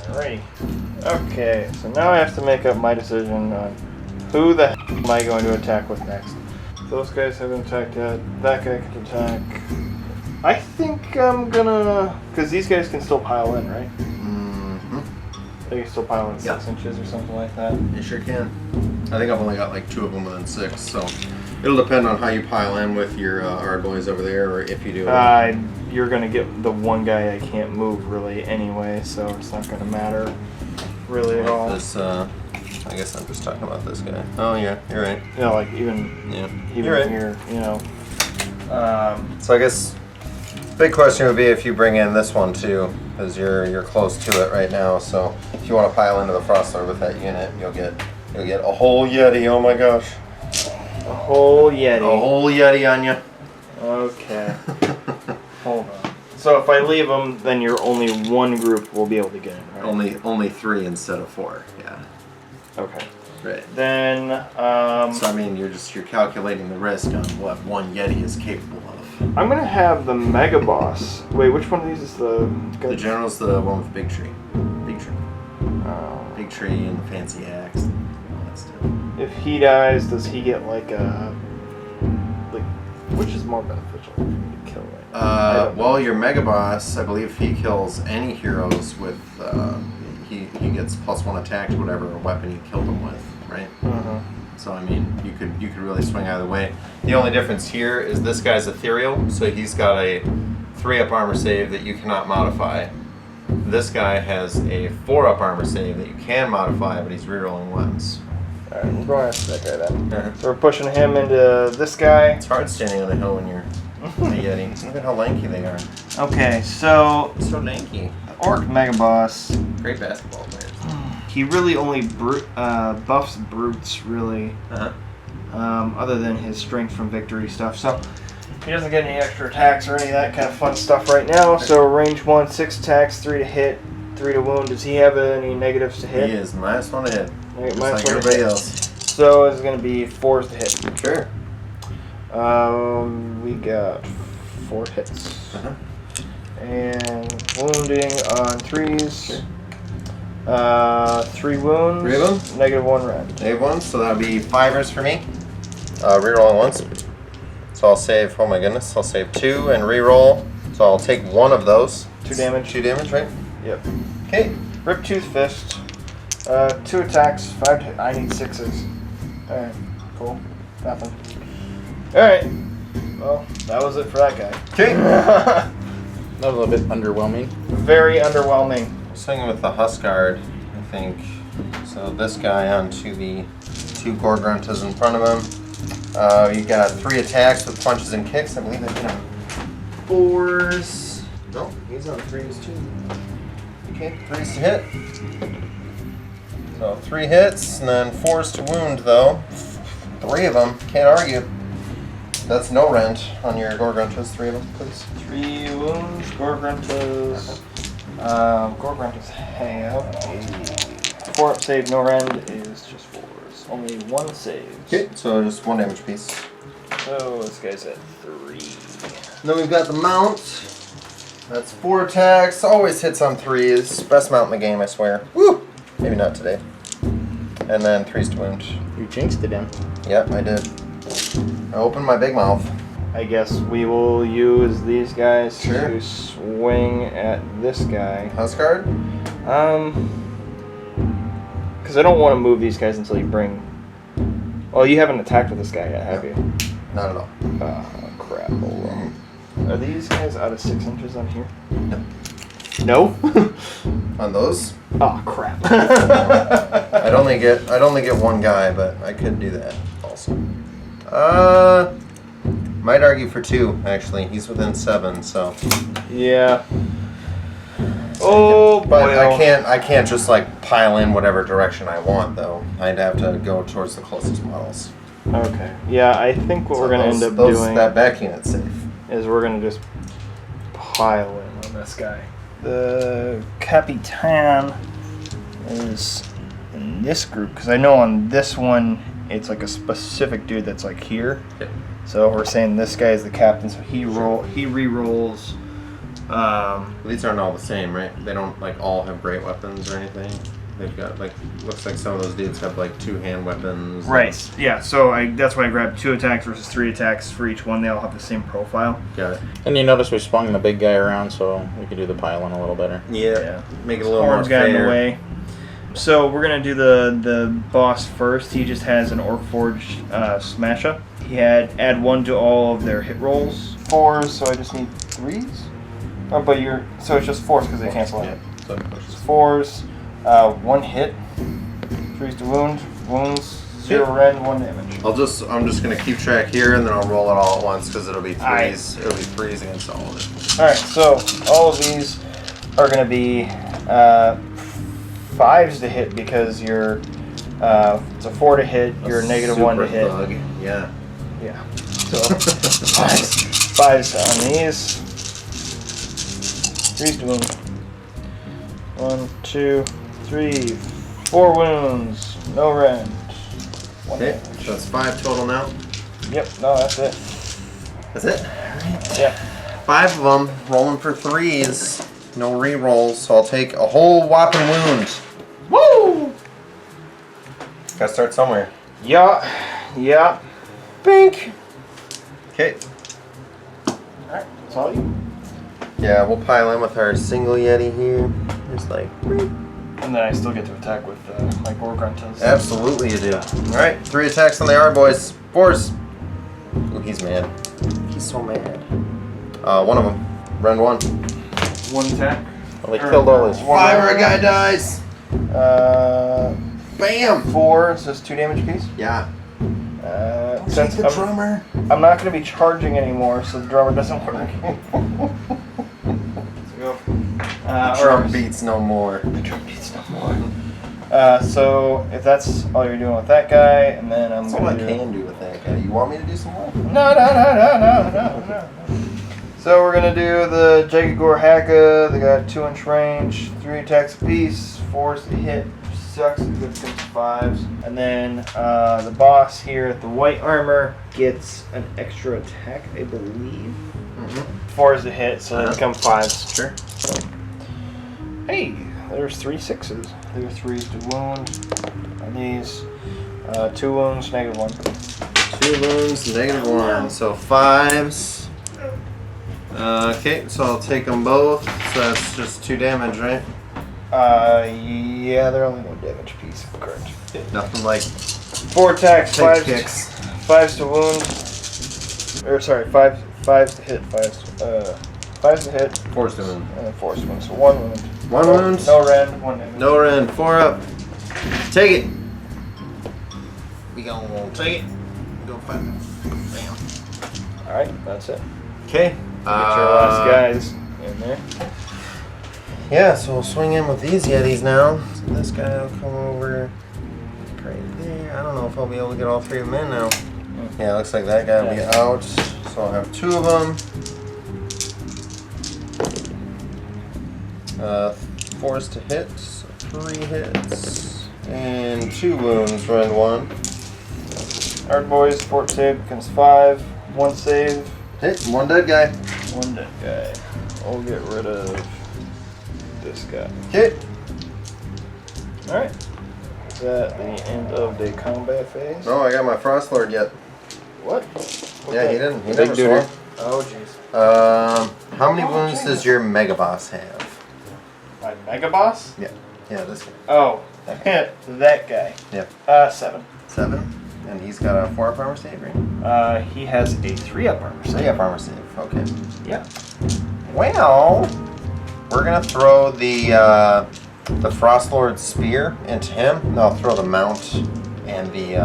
Alrighty. Okay, so now I have to make up my decision on who the heck am I going to attack with next. Those guys haven't attacked yet. That guy can attack. I think I'm gonna... Because these guys can still pile in, right? Mm-hmm. They can still pile in 6 inches or something like that. You sure can. I think I've only got like 2 of them within 6, so it'll depend on how you pile in with your hard boys over there, or if you do. You're gonna get the one guy I can't move really anyway, so it's not gonna matter really at all. This, I guess I'm just talking about this guy. Oh yeah, you're right. Yeah, like even you're right. here, you know. So I guess big question would be if you bring in this one too, because you're close to it right now. So if you want to pile into the Frost Lord with that unit, you'll get a whole Yeti. Oh my gosh. A whole Yeti. A whole Yeti on you. Okay. Hold on. So if I leave them, then your only one group will be able to get in, right? Only 3 instead of 4. Yeah. Okay. Right. Then So I mean, you're calculating the risk on what one Yeti is capable of. I'm gonna have the Mega Boss. Wait, which one of these is the? The General's the one with Big Tree. Big Tree. Oh. Big Tree and the fancy axe and all that stuff. If he dies, does he get like Which is more beneficial for me to kill right now? Well, your Mega Boss, I believe he kills any heroes with, he gets +1 attack to whatever weapon you killed him with, right? So I mean, you could really swing either way. The only difference here is this guy's ethereal, so he's got a 3-up armor save that you cannot modify. This guy has a 4-up armor save that you can modify, but he's rerolling ones. Alright, we're going after that guy then. So we're pushing him into this guy. It's hard standing on a hill when you're a Yeti. Look at how lanky they are. Okay, so So lanky. the Orc Mega Boss. Great basketball players. He really only buffs brutes, really. Other than his strength from victory stuff. So he doesn't get any extra attacks or any of that kind of fun stuff right now. So range 1, 6 attacks, 3 to hit, 3 to wound. Does he have any negatives to hit? He is -1 to hit. Right, Just like everybody else. So it's going to be 4s to hit. Sure. We got 4 hits. And wounding on 3s. 3 wounds. 3 of them? -1 rend. -1, so that would be 5ers for me. Rerolling once. So I'll save, oh my goodness, I'll save 2 and reroll. So I'll take 1 of those. 2 damage. 2 damage, right? Yep. Okay. Riptooth Fist. 2 attacks, 5 to hit. I need 6s. Alright, cool. Nothing. Alright. Well, that was it for that guy. Okay. That was a little bit underwhelming. Very underwhelming. Swinging with the Husk Guard, I think. So this guy onto the 2 Gorgruntas in front of him. You got 3 attacks with punches and kicks. I believe I hit him 4s. No, he's on 3s too. Okay, 3s to hit. So 3 hits and then 4s to wound though. 3 of them, can't argue. That's no rent on your Gorgruntas. 3 of them, please. 3 wounds, Gorgruntas. Gorgruntas have a 4-up save, no rend is just 4s. Only 1 save. Okay, so just 1 damage piece. So this guy's at 3. Then we've got the mount. That's 4 attacks. Always hits on 3s. Best mount in the game, I swear. Woo! Maybe not today. And then 3s to wound. You jinxed it, him. Yep, I did. I opened my big mouth. I guess we will use these guys Sure. to swing at this guy. Husk Guard? Because I don't want to move these guys until you bring... Well, you haven't attacked with this guy yet, have you? Not at all. Oh, crap. Hold on. Are these guys out of 6 inches on here? No. No? On those? Oh, crap. I'd only get 1 guy, but I could do that also. Might argue for 2, actually. He's within 7, so. Yeah. Oh, boy. But I can't just like pile in whatever direction I want though. I'd have to go towards the closest models. Okay. Yeah, I think what So we're going to end up those, doing that back unit's safe. is we're going to just pile in on this guy. The Capitan is in this group, because I know on this one it's like a specific dude that's like here. Yep. So we're saying this guy is the captain, so he re-rolls. These aren't all the same, right? They don't like all have great weapons or anything. They've got like, looks like some of those dudes have like 2 hand weapons. Right. Yeah. So that's why I grabbed 2 attacks versus 3 attacks for each one. They all have the same profile. Got it. And you notice we swung the big guy around, so we could do the pile-in a little better. Yeah. Make it a little more Horns got in the fair. way. So we're gonna do the boss first. He just has an Orc Forge smash up. He had add 1 to all of their hit rolls. 4s, so I just need 3s. Oh, but so it's just 4s because they cancel out. Yeah. So It's 4s, 1 hit, 3s to wound, wounds, 0 rend, 1 damage. I'm just gonna keep track here and then I'll roll it all at once because it'll be 3s. Alright. It'll be 3s against all of it. All right, so all of these are gonna be 5s to hit because you're it's a 4 to hit. You're a -1 to hit. Thug. Yeah. Yeah. So 5s on these. 3s to wound. 1, 2, 3, 4 wounds. No rend. 1 Okay, damage. so that's 5 total now. Yep. No, that's it. That's it. Yeah. 5 of them, rolling for 3s. No re-rolls, so I'll take a whole whopping wound. Woo! Gotta start somewhere. Yeah. Yeah. Bink. Okay, That's all you? Yeah, we'll pile in with our single Yeti here. Just like. And then I still get to attack with my Boar Gruntas. Absolutely you do. Alright, 3 attacks on the R boys. Force. Ooh, he's mad. He's so mad. One of them. Run 1. 1 attack. Well, they killed all his Fire, a guy dies. Bam! 4, so it's 2 damage apiece. Yeah. Since the drummer. I'm not going to be charging anymore, so the drummer doesn't work. Let's go. Drum beats no more. The drum beats no more. So if that's all you're doing with that guy, and then I'm That's all I going can do with that guy. You want me to do some more? No. So we're gonna do the Jagagor Haka. They got 2-inch range, 3 attacks apiece, 4s to hit, sucks if it comes 5s. And then the boss here at the white armor gets an extra attack, I believe. 4s to hit, so they become 5s. Sure. Hey, there's 3 6s. There's 3s to wound. And these 2 wounds, -1. 2 wounds, -1. So 5s. Okay, so I'll take them both. So that's just 2 damage, right? Yeah, they're only 1 damage piece. Correct. Nothing like 4 attacks, take 5s, kicks. 5s to wound. Or sorry, 5s to hit, 5s to hit, 4's to wound. and then 4s to wound. So 1 wound. 1 wound. No rend, 1 damage. No rend. 4 up. Take it. We gonna take it. Go fight. Bam. Alright, that's it. Okay. Get your last guys in there. Yeah, so we'll swing in with these Yetis now. So this guy will come over right there. I don't know if I'll be able to get all 3 of them in now. Yeah, looks like that guy will be out. So I'll have 2 of them. 4s to hit, so 3 hits. And 2 wounds, run 1. Alright boys, fort save becomes 5. 1 save. Hit, 1 dead guy. 1 dead guy. I'll get rid of this guy. Hit. Alright. Is that the end of the combat phase? No, I got my Frost Lord yet. What? Yeah, he didn't. He Big never duder. swung. Oh jeez. How many wounds does your Mega Boss have? My Mega Boss? Yeah. Yeah, this guy. Oh, That that guy. Yep. 7. 7. And he's got a 4-up armor save, right? He has a 3-up armor. 3-up armor save. Okay. Yeah. Well, we're gonna throw the Frost Lord spear into him. No, I'll throw the mount and the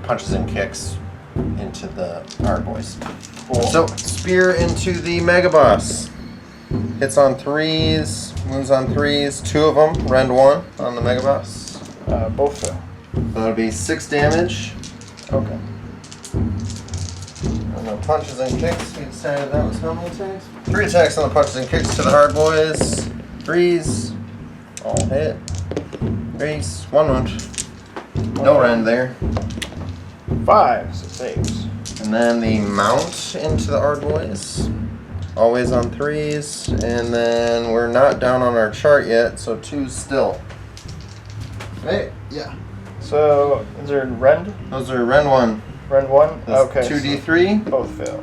punches and kicks into the Hard Boys. Cool. So spear into the Mega Boss. Hits on 3s, wounds on 3s. 2 of them, rend 1 on the Mega Boss. Both fail. That'll be 6 damage. Okay. And the punches and kicks, we decided that was how many attacks? 3 attacks on the punches and kicks to the Hard Boys. 3s, all hit. 3s, 1 wound. No rend there. 5, so saves. And then the mount into the Hard Boys. Always on 3s. And then we're not down on our chart yet, so 2's still. Hey, yeah. So, is there rend? Those are rend 1. Rend 1? That's Okay. 2d3. So both fail.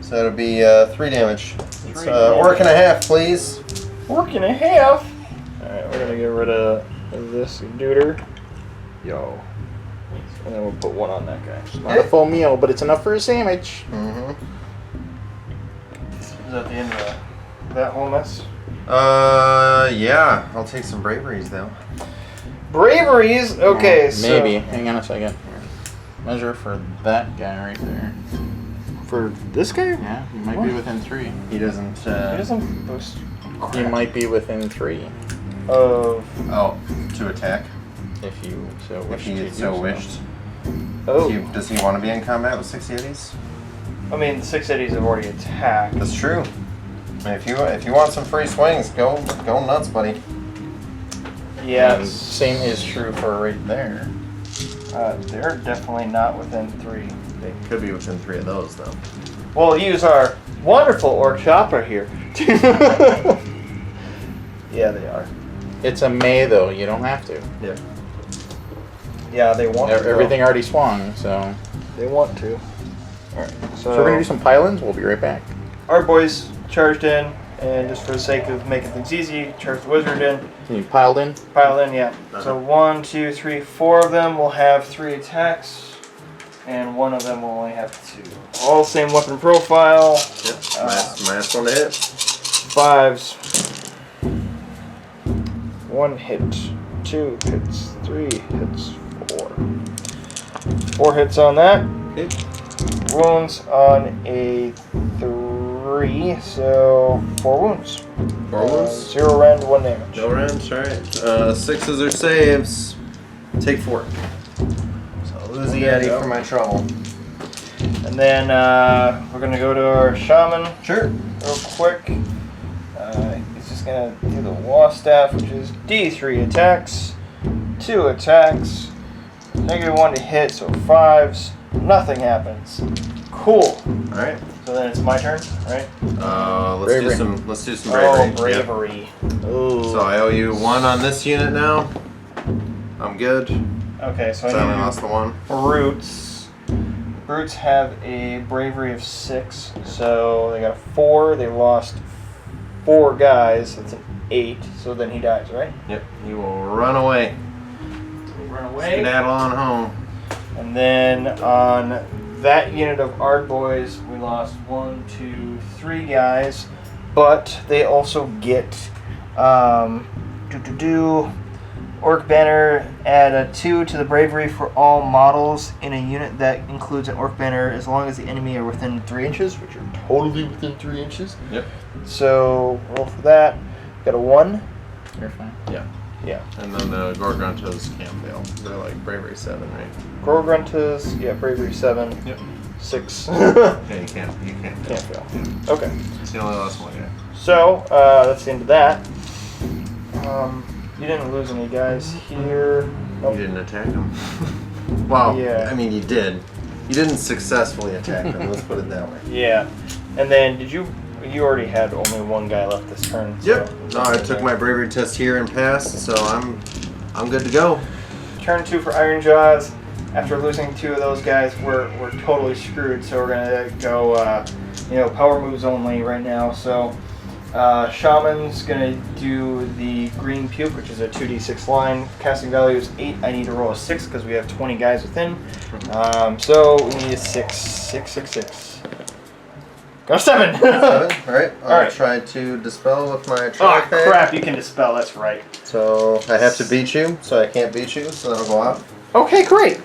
So that'll be 3 damage. It's 3 damage. work and a half, please. Work and a half. Alright, we're gonna get rid of this duder. Yo. And then we'll put 1 on that guy. Not a full meal, but it's enough for a sandwich. Mm-hmm. Is that the end of that whole mess? Yeah. I'll take some braveries though. Braveries? Okay, so. Maybe. Hang on a second. Measure for that guy right there. For this guy? Yeah, you might be within 3. He doesn't. He doesn't boost. You might be within 3 Of. Oh, to attack. if you so If wish he to do so wished. Oh. Does he want to be in combat with 6 Yetis? I mean, the 6 Eddies have already attacked. That's true. I mean, if you want some free swings, go nuts, buddy. Yeah. And same is true for right there. They're definitely not within 3. They could be within 3 of those though. We'll use our wonderful orc chopper here. Yeah, they are. It's a May though. You don't have to. Yeah. Yeah, they want to. Everything already swung, so. They want to. Alright, So we're gonna do some pylons. We'll be right back. our boys charged in, and just for the sake of making things easy, charge the wizard in. You piled in? Pile in, yeah. So 1, 2, 3, 4 of them will have 3 attacks, and one of them will only have 2. All same weapon profile. Yep. Last one to hit. 5s. 1 hit, 2 hits, 3 hits, 4. 4 hits on that. Okay. Wounds on a 3, so 4 wounds. 4 wounds. 0 rend, 1 damage. No range, alright. 6s are saves. Take 4. So lose the Yeti for my trouble. And then we're going to go to our shaman Sure. real quick. He's just going to do the wall staff, which is D3 attacks, 2 attacks, -1 to hit, so 5s. Nothing happens. Cool. Alright. So then it's my turn, right? Let's do some bravery. Oh, bravery. Yep. Ooh. So I owe you 1 on this unit now. I'm good. Okay, so So I I only need lost the 1. brutes. Brutes have a bravery of 6, so they got a 4. They lost 4 guys. That's an 8. So then he dies, right? Yep. You will run away. Run away. Skedaddle on home. And then on that unit of Ard Boys, we lost 1, 2, 3 guys, but they also get Orc Banner, add a 2 to the bravery for all models in a unit that includes an Orc Banner as long as the enemy are within 3 inches, which are totally within 3 inches. Yep. So roll for that. Got a 1. You're fine. Yeah. Yeah. And then the Gorgontas can't fail. They're like bravery 7, right? Gorgruntas, yeah, bravery 7. Yep. 6. Yeah, you can't fail. Can't fail. Okay. It's the only last one, yeah. So, that's the end of that. You didn't lose any guys here. Nope. You didn't attack them. Well, Yeah. I mean, you did. You didn't successfully attack them, let's put it that way. Yeah. And then, you already had only 1 guy left this turn. Yep. So No, I took my bravery test here and passed, so I'm good to go. Turn 2 for Ironjawz. After losing 2 of those guys, we're totally screwed. So we're gonna go, power moves only right now. So Shaman's gonna do the green puke, which is a 2d6 line. Casting value is 8. I need to roll a 6 because we have 20 guys within. So we need a 6. 6, 6, 6. Got a 7. 7. Alright. I'll Alright. try to dispel with my Oh trifecta. crap! You can dispel. That's right. So I have to beat you, so I can't beat you, so that'll go off. Okay, great.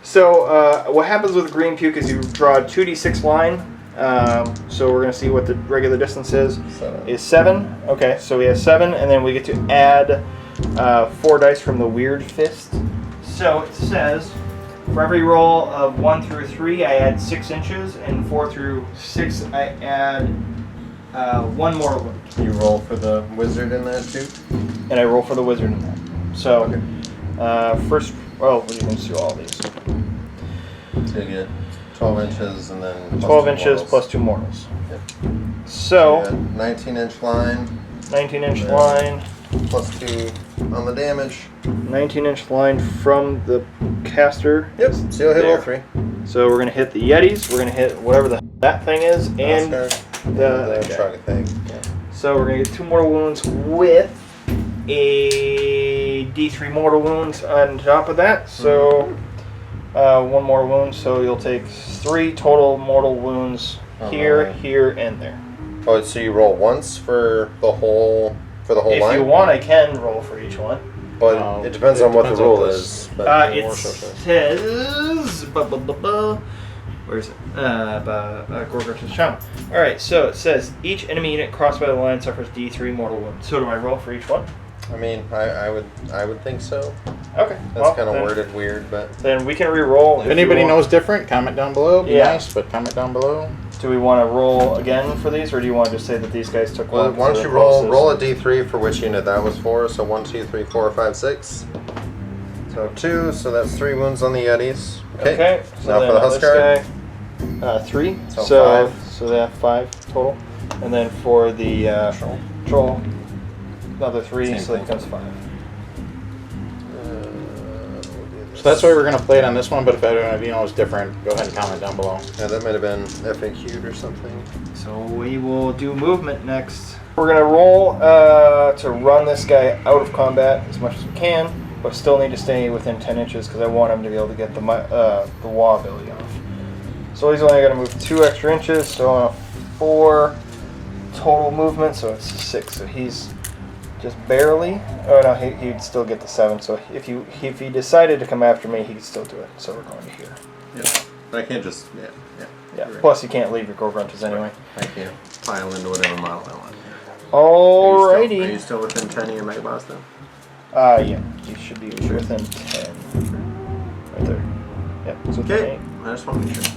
So what happens with green puke is you draw a 2d6 line. So we're gonna see what the regular distance is. 7. Is 7. Okay, so we have 7, and then we get to add 4 dice from the weird fist. So it says, for every roll of 1 through 3, I add 6 inches, and 4 through 6, I add 1 more wound. You roll for the wizard in that too? And I roll for the wizard in that. So, Okay. first, well, we can do all these. So you get 12 inches and then plus 12 2 inches mortals. plus 2 mortals. Yep. So, Yeah, 19-inch line 19-inch Yeah. line, plus 2 on the damage. 19-inch line from the caster. Yep. So you'll hit all There. 3. So we're gonna hit the Yetis. We're gonna hit whatever that thing is, and Oscar, the truck thing. so we're gonna get 2 mortal wounds with a D3 mortal wounds on top of that. So 1 more wound. So you'll take 3 total mortal wounds here, Alright. here, and there. Oh, so you roll once for the whole If line? you want, I can roll for each one. But it depends on what the depends on rule this. is. But It says, where is it? Gorgon's Shaman. Alright, so it says, each enemy unit crossed by the line suffers D3 mortal wounds. So do I roll for each one? I mean, I would think so. Okay. That's kind of worded weird, but Then we can re-roll. If anybody knows different, comment down below. Be Yeah. nice, but comment down below. Do we want to roll again for these, or do you want to just say that these guys took well, one? why don't you roll a d3 for which unit that was for? So 1, 2, 3, 4, 5, 6. So 2. So that's 3 wounds on the Yetis. Okay. So Now then for the on Husk this Guard. guy, 3. So 5. So they have 5 total. And then for the troll, another 3, Same so that thing. becomes 5. We'll do this that's why we're going to play it on this one, but if anyone of you knows different, go ahead and comment down below. Yeah, that might have been FAQ'd or something. So we will do movement next. We're going to roll to run this guy out of combat as much as we can, but still need to stay within 10 inches because I want him to be able to get the wall ability off. So he's only going to move 2 extra inches, so on a 4 total movement, so it's 6. So he's just barely. Oh no, he'd still get the 7. So if he decided to come after me, he could still do it. So we're going to here. Yeah, but I can't just Yeah. Plus, you can't leave your Gorgrunches anyway. I can't pile into whatever model I want. Alrighty. Are you still within 10 of your Mega Boss then? Yeah, you should be within 10. Right there. Yep, it's within Okay. I just want to make sure.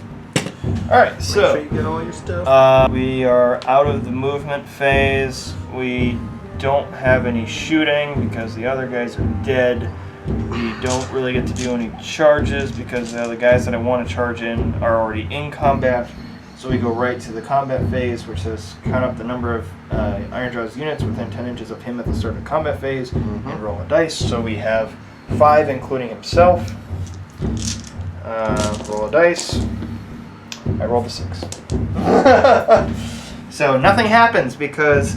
Alright, Make sure so you get all your stuff. we are out of the movement phase. We don't have any shooting because the other guys are dead. We don't really get to do any charges because the other guys that I want to charge in are already in combat. So we go right to the combat phase, which says count up the number of Ironjawz units within 10 inches of him at the start of the combat phase and roll a dice. So we have 5, including himself. Roll a dice. I rolled a 6. So nothing happens because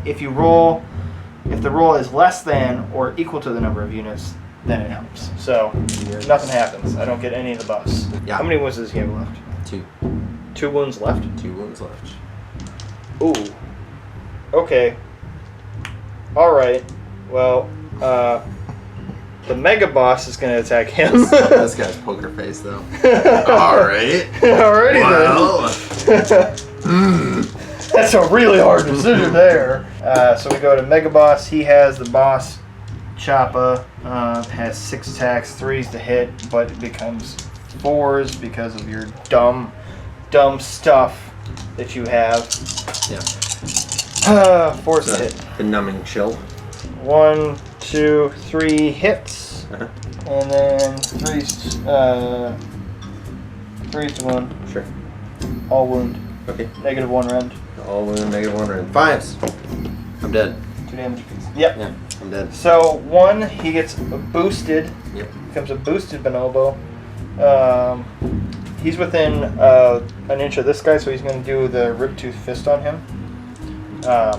if the roll is less than or equal to the number of units, then it helps. So nothing happens. I don't get any of the buffs. Yeah. How many wounds does he have left? 2. 2 wounds left? 2 wounds left. Ooh. Okay. Alright. Well, the Mega Boss is going to attack him. This guy's poker face, though. Alright. Alrighty Well. That's a really hard decision there. So we go to Mega Boss. He has the boss Choppa. Has 6 attacks, 3s to hit, but it becomes 4s because of your dumb stuff that you have. Yeah. 4s to hit. The numbing chill. 1, 2, 3 hits, and then 3s to 1. Sure. All wound. Okay. -1 rend. All wound, -1 rend. 5s. I'm dead. 2 damage apiece. Yep. Yeah, I'm dead. So 1, he gets boosted. Yep. Becomes a boosted bonobo. He's within an inch of this guy, so he's going to do the Riptooth Fist on him. Oh,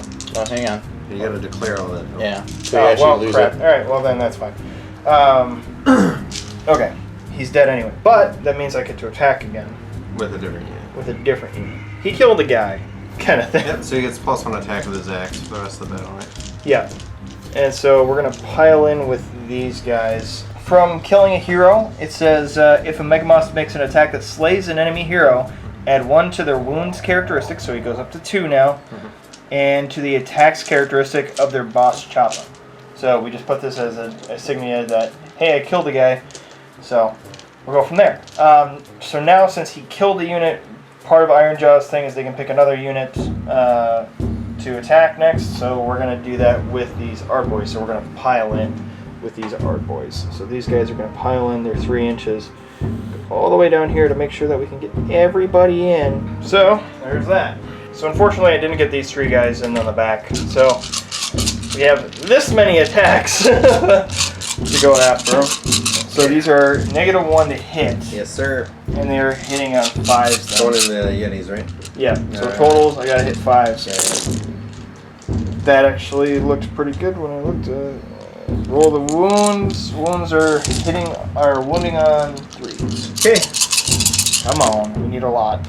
hang on. You gotta declare all that. Yeah. So you actually lose crap. it. Alright, well then that's fine. Okay. He's dead anyway. But that means I get to attack again. With a different unit. With a different unit. He killed a guy, kind of thing. Yep, so he gets +1 attack with his axe for the rest of the battle, right? Yeah. And so we're going to pile in with these guys. From killing a hero, it says if a Megamoth makes an attack that slays an enemy hero, add 1 to their wounds characteristic, so he goes up to 2 now, and to the attacks characteristic of their boss Choppa. So we just put this as a signia that, hey, I killed a guy. So we'll go from there. So now since he killed a unit, part of Ironjawz thing is they can pick another unit to attack next. So we're going to do that with these Ard Boys. So we're going to pile in with these Ard Boys. So these guys are going to pile in their 3 inches all the way down here to make sure that we can get everybody in. So there's that. So unfortunately I didn't get these 3 guys in on the back. So we have this many attacks to go after them. So these are -1 to hit. Yes, sir. And they're hitting on 5s then. Going in the Yetis, right? Yeah, so totals, I gotta hit 5s. That actually looked pretty good when I looked at roll the wounds. Wounds are wounding on 3s. Okay. Come on, we need a lot.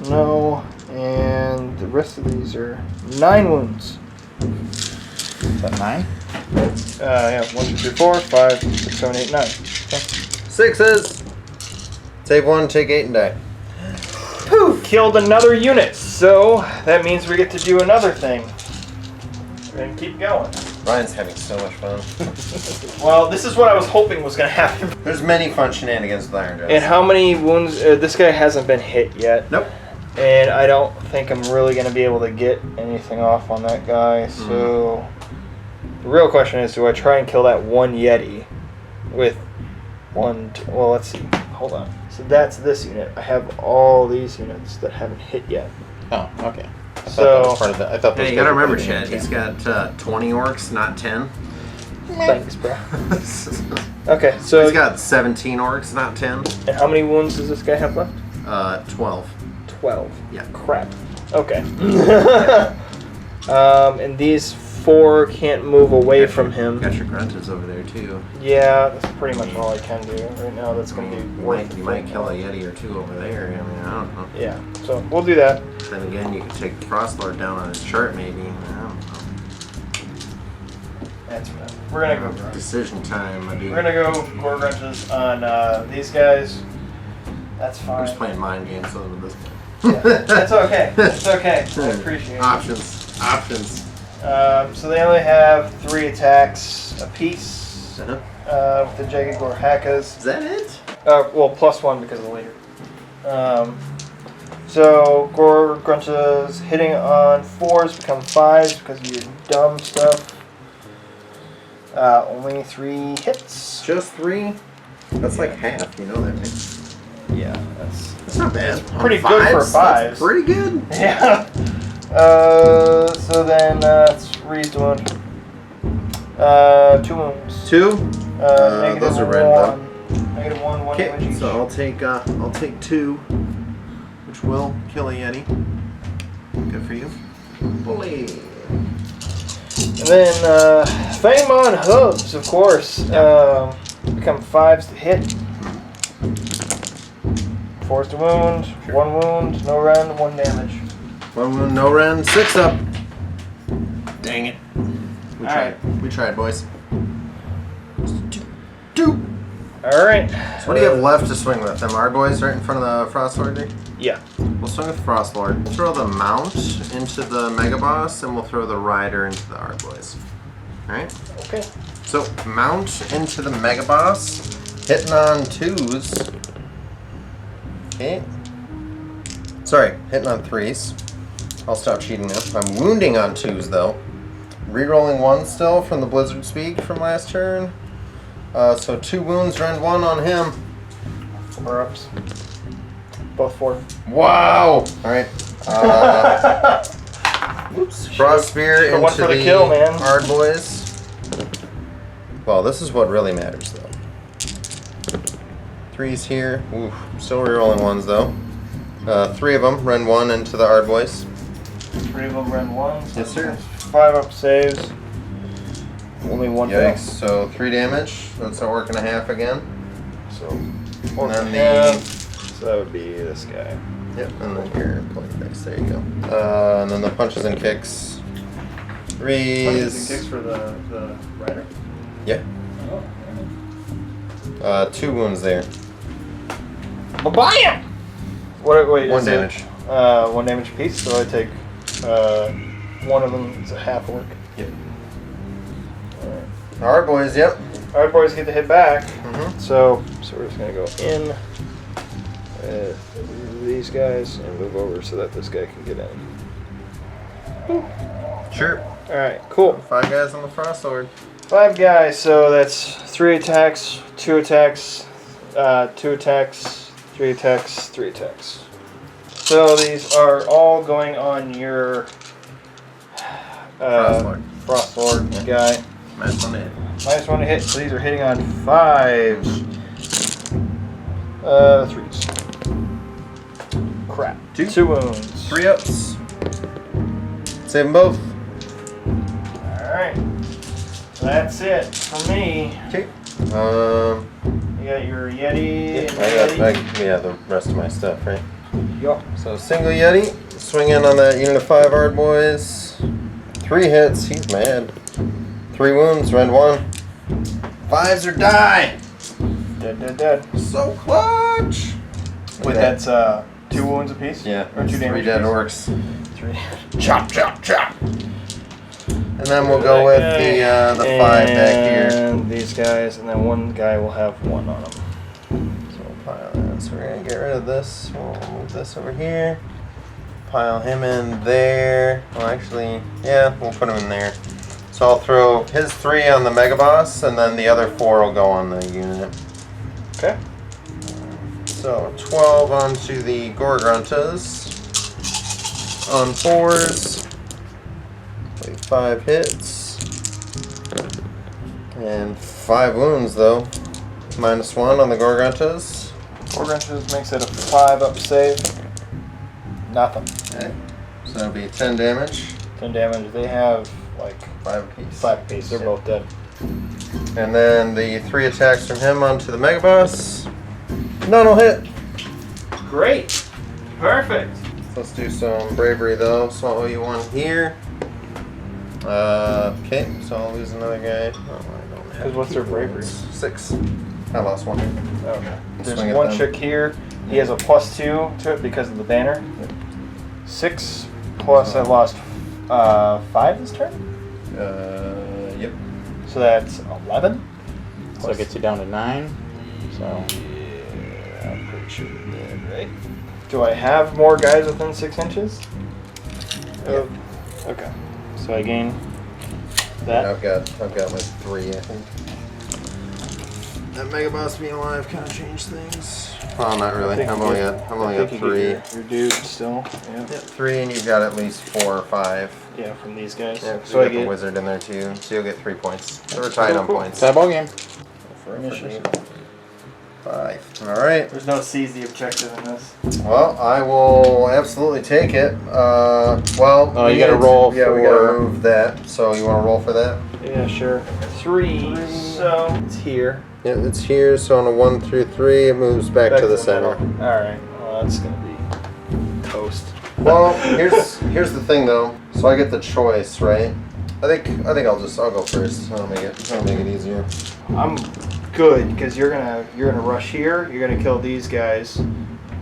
No, and the rest of these are 9 wounds. Is that 9? Yeah, 1, 2, 3, 4, 5, 6, 7, 8, 9. Okay. 6s. Save 1, take 8, and die. Poof! Killed another unit, so that means we get to do another thing. And keep going. Ryan's having so much fun. Well, this is what I was hoping was going to happen. There's many fun shenanigans with Ironjawz. And how many wounds? This guy hasn't been hit yet. Nope. And I don't think I'm really going to be able to get anything off on that guy. So the real question is, do I try and kill that one Yeti with one... Well, let's see. Hold on. So that's this unit. I have all these units that haven't hit yet. Oh, okay. I thought So that was part of the, I thought Hey, those you gotta guys were remember, part of the Chad, he's got 20 orcs, not 10. Thanks, bro. Okay, so He's got 17 orcs, not 10. And how many wounds does this guy have left? 12. 12. Yeah. Crap. Okay. And these 4 can't move away from him. Got your grunts over there too. Yeah, that's pretty much all I can do right now. That's going to be worth You might kill a yeti or 2 over there. I mean, I don't know. Yeah, so we'll do that. Then again, you could take the Frostlord down on his chart, maybe. I don't know. That's right. We're going to go. Decision time, my dude. We're going to go Gore Grunches on these guys. That's fine. I'm just playing mind games so with this one. Yeah, that's okay. It's okay. I appreciate it. Options. So they only have 3 attacks apiece Uh-huh. with the Jagged Gore Hakas. Is that it? Well, +1 because of the leader. So Gore Grunches hitting on 4s become 5s because of your dumb stuff. Only 3 hits. Just 3? That's like half, you know that, right? Yeah, that's not bad. pretty good for 5s. That's pretty good. Yeah. So then 3's doing 2 wounds. 2? Negative those are red though. Negative 1 Okay, damage each. so I'll take 2, which will kill a yeti. Good for you. Bully. And then Fame on hooves, of course. Become 5s to hit. 4s to wound. 1 wound, no rend, 1 damage. 1 wound, no rend, 6 up. Dang it. We Alright. tried. We tried, boys. 2. Alright. So what do you have left to swing with? Them Arboys right in front of the Frostlord there? Yeah. We'll swing with Frostlord. Throw the Mount into the Mega Boss, and we'll throw the Rider into the Arboys. Alright? Okay. So, Mount into the Mega Boss. Hitting on 2s. Okay. Sorry, hitting on 3s. I'll stop cheating now. I'm wounding on 2s though. Rerolling 1 still from the Blizzard Speak from last turn. So 2 wounds, rend 1 on him. 4 ups. Both 4. Wow! Alright. Whoops. Frost Spear into one for the kill, man. Hard Boys. Well, this is what really matters though. 3's here. Ooh, still rerolling 1s though. 3 of them, rend 1 into the Hard Boys. 3 of them rend 1. So Yes, sir. 5 up saves. Only 1 fail. Yikes, so 3 damage. That's a work and a half again. So And 4 then and the- a half. So that would be this guy. Yep, and then your plate dice. There you go. And then the punches and kicks. 3's. Punches and kicks for the rider. Yeah. Oh. 2 wounds there. Ba-bam! What? Wait. 1 is it, damage. 1 damage apiece. So I take 1 of them. It's a half orc. Yep. Alright. Hard Boys, yep. Alright, boys, get to hit back. Mm-hmm. So we're just gonna go in these guys and move over so that this guy can get in. Sure. Alright, cool. 5 guys on the Frostlord. 5 guys, so that's 3 attacks, 2 attacks, 2 attacks, 3 attacks, 3 attacks. So these are all going on your Frostlord guy. Minus 1 to hit. -1 to hit, so these are hitting on 5s. 3s. Crap. 2 wounds. 3 ups. Save them both. Alright. So that's it for me. Okay. You got your Yeti and Yeah, the rest of my stuff, right? Yup. So single Yeti, swing in on that unit of 5 Hard Boys. 3 hits, he's mad. 3 wounds, rend 1. 5s or die. Dead. So clutch. Wait, that's 2 wounds apiece? Yeah, Or 2 damage 3 dead apiece? orcs. 3. Chop. And then we'll go with the 5 back here. And these guys, and then 1 guy will have 1 on him. So we'll pile that. So we're gonna get rid of this. We'll move this over here. Pile him in there. Well, actually, yeah, we'll put him in there. So I'll throw his 3 on the Mega Boss, and then the other 4 will go on the unit. Okay. So 12 onto the Gorgruntas. On 4s. 5 hits. And 5 wounds though. -1 on the Gorgontas. Gorgontas makes it a 5 up save. Nothing. Okay. So that'll be 10 damage. 10 damage. They have like 5 apiece. 5 apiece. They're both dead. And then the 3 attacks from him onto the Mega Boss. None will hit. Great. Perfect. Let's do some bravery though. So I'll owe you 1 here. Okay, so I'll lose another guy. Oh, I don't have. Because what's their bravery? 6. I lost 1. Okay. There's Swing at 1 them. chick here. He has a +2 to it because of the banner. 6 plus I lost 5 this turn. Yep. So that's 11. So it gets you down to 9. So Yeah, I'm pretty sure we did, right? Do I have more guys within 6 inches? Yeah. Okay. So I gain And that. I've got like 3, I think. That Mega Boss being alive kind of changed things. Well, not really. I'm only at 3. Your dude still. Yeah. Yep, 3, and you've got at least 4 or 5. Yeah, from these guys. Yeah, so so I you got get the wizard in there too, so you'll get 3 points. So we're tied on points. tie ball game. for initiative. 5. All right. There's no seize the objective in this. Well, I will absolutely take it. Well, Oh, you gotta roll Yeah, we for- gotta move that. So you want to roll for that? Yeah, sure. 3. So it's here. Yeah, it's here. So on a 1 through 3, it moves back to the center. All right. Well, that's gonna be toast. Well, here's the thing though. So I get the choice, right? I think I'll go first. I'll make it easier. I'm good because you're gonna rush here. You're gonna kill these guys.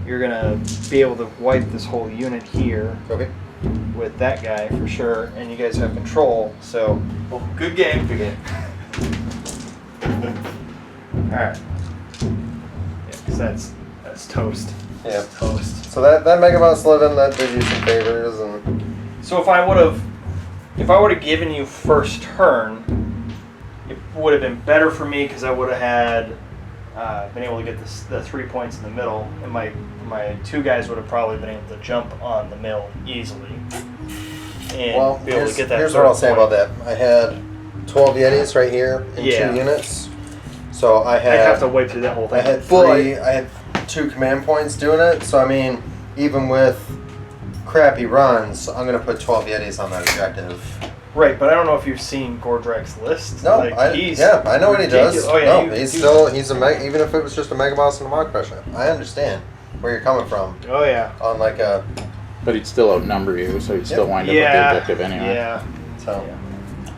You're gonna be able to wipe this whole unit here Okay. with that guy for sure, and you guys have control. So, well, good game. Good game. All right. Yeah, because that's toast. Yeah. That's toast. So that Mega Boss living, that did you some favors, and So if I would have given you first turn, it would have been better for me because I would have had been able to get the 3 points in the middle, and my 2 guys would have probably been able to jump on the mill easily and well, be able to get that. here's what I'll say about that. I had 12 Yetis right here in Yeah. 2 units. So I I'd had have to wipe through that whole thing. I had 3. I had 2 command points doing it. So I mean, even with crappy runs, I'm gonna put 12 Yetis on that objective. Right, but I don't know if you've seen Gordrak's list. No, like, I know what he does. ridiculous. Oh, yeah, no, he's a even if it was just a Mega Boss and a Mod Crusher. I understand where you're coming from Oh yeah. on like a But he'd still outnumber you, so he'd still wind up with the Yeah. objective anyway. Yeah. so. Yeah.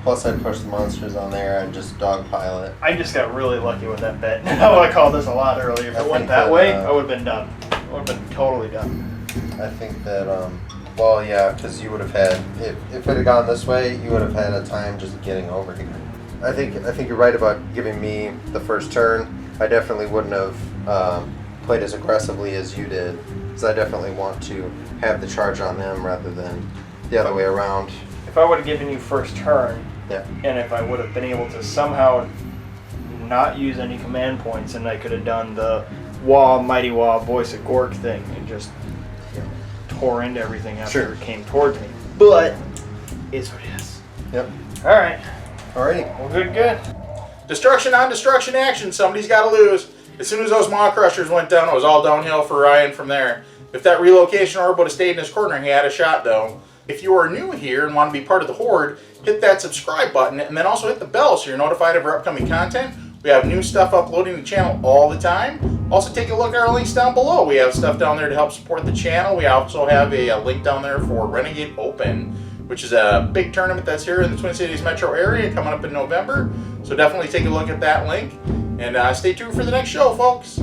Plus, I'd push the monsters on there and just dogpile it. I just got really lucky with that bet. I called this a lot earlier. If I it went think that that, way, I would have been done. I would have been totally done. I think that, well, yeah, because you would have had, if it had gone this way, you would have had a time just getting over here. I think you're right about giving me the first turn. I definitely wouldn't have played as aggressively as you did, because I definitely want to have the charge on them rather than the other way around. If I would have given you first turn, Yeah. and if I would have been able to somehow not use any command points, and I could have done the Mighty Wah, Voice of Gork thing, and just tore into everything after it came towards me. But it's what it is. Yep. All right. Alrighty. Well, good. Destruction on destruction action. Somebody's got to lose. As soon as those Maw Crushers went down, it was all downhill for Ryan from there. If that relocation orb would have stayed in his corner, he had a shot though. If you are new here and want to be part of the Horde, hit that subscribe button and then also hit the bell so you're notified of our upcoming content. We have new stuff uploading to the channel all the time. Also take a look at our links down below. We have stuff down there to help support the channel. We also have a link down there for Renegade Open, which is a big tournament that's here in the Twin Cities metro area coming up in November. So definitely take a look at that link and stay tuned for the next show, folks.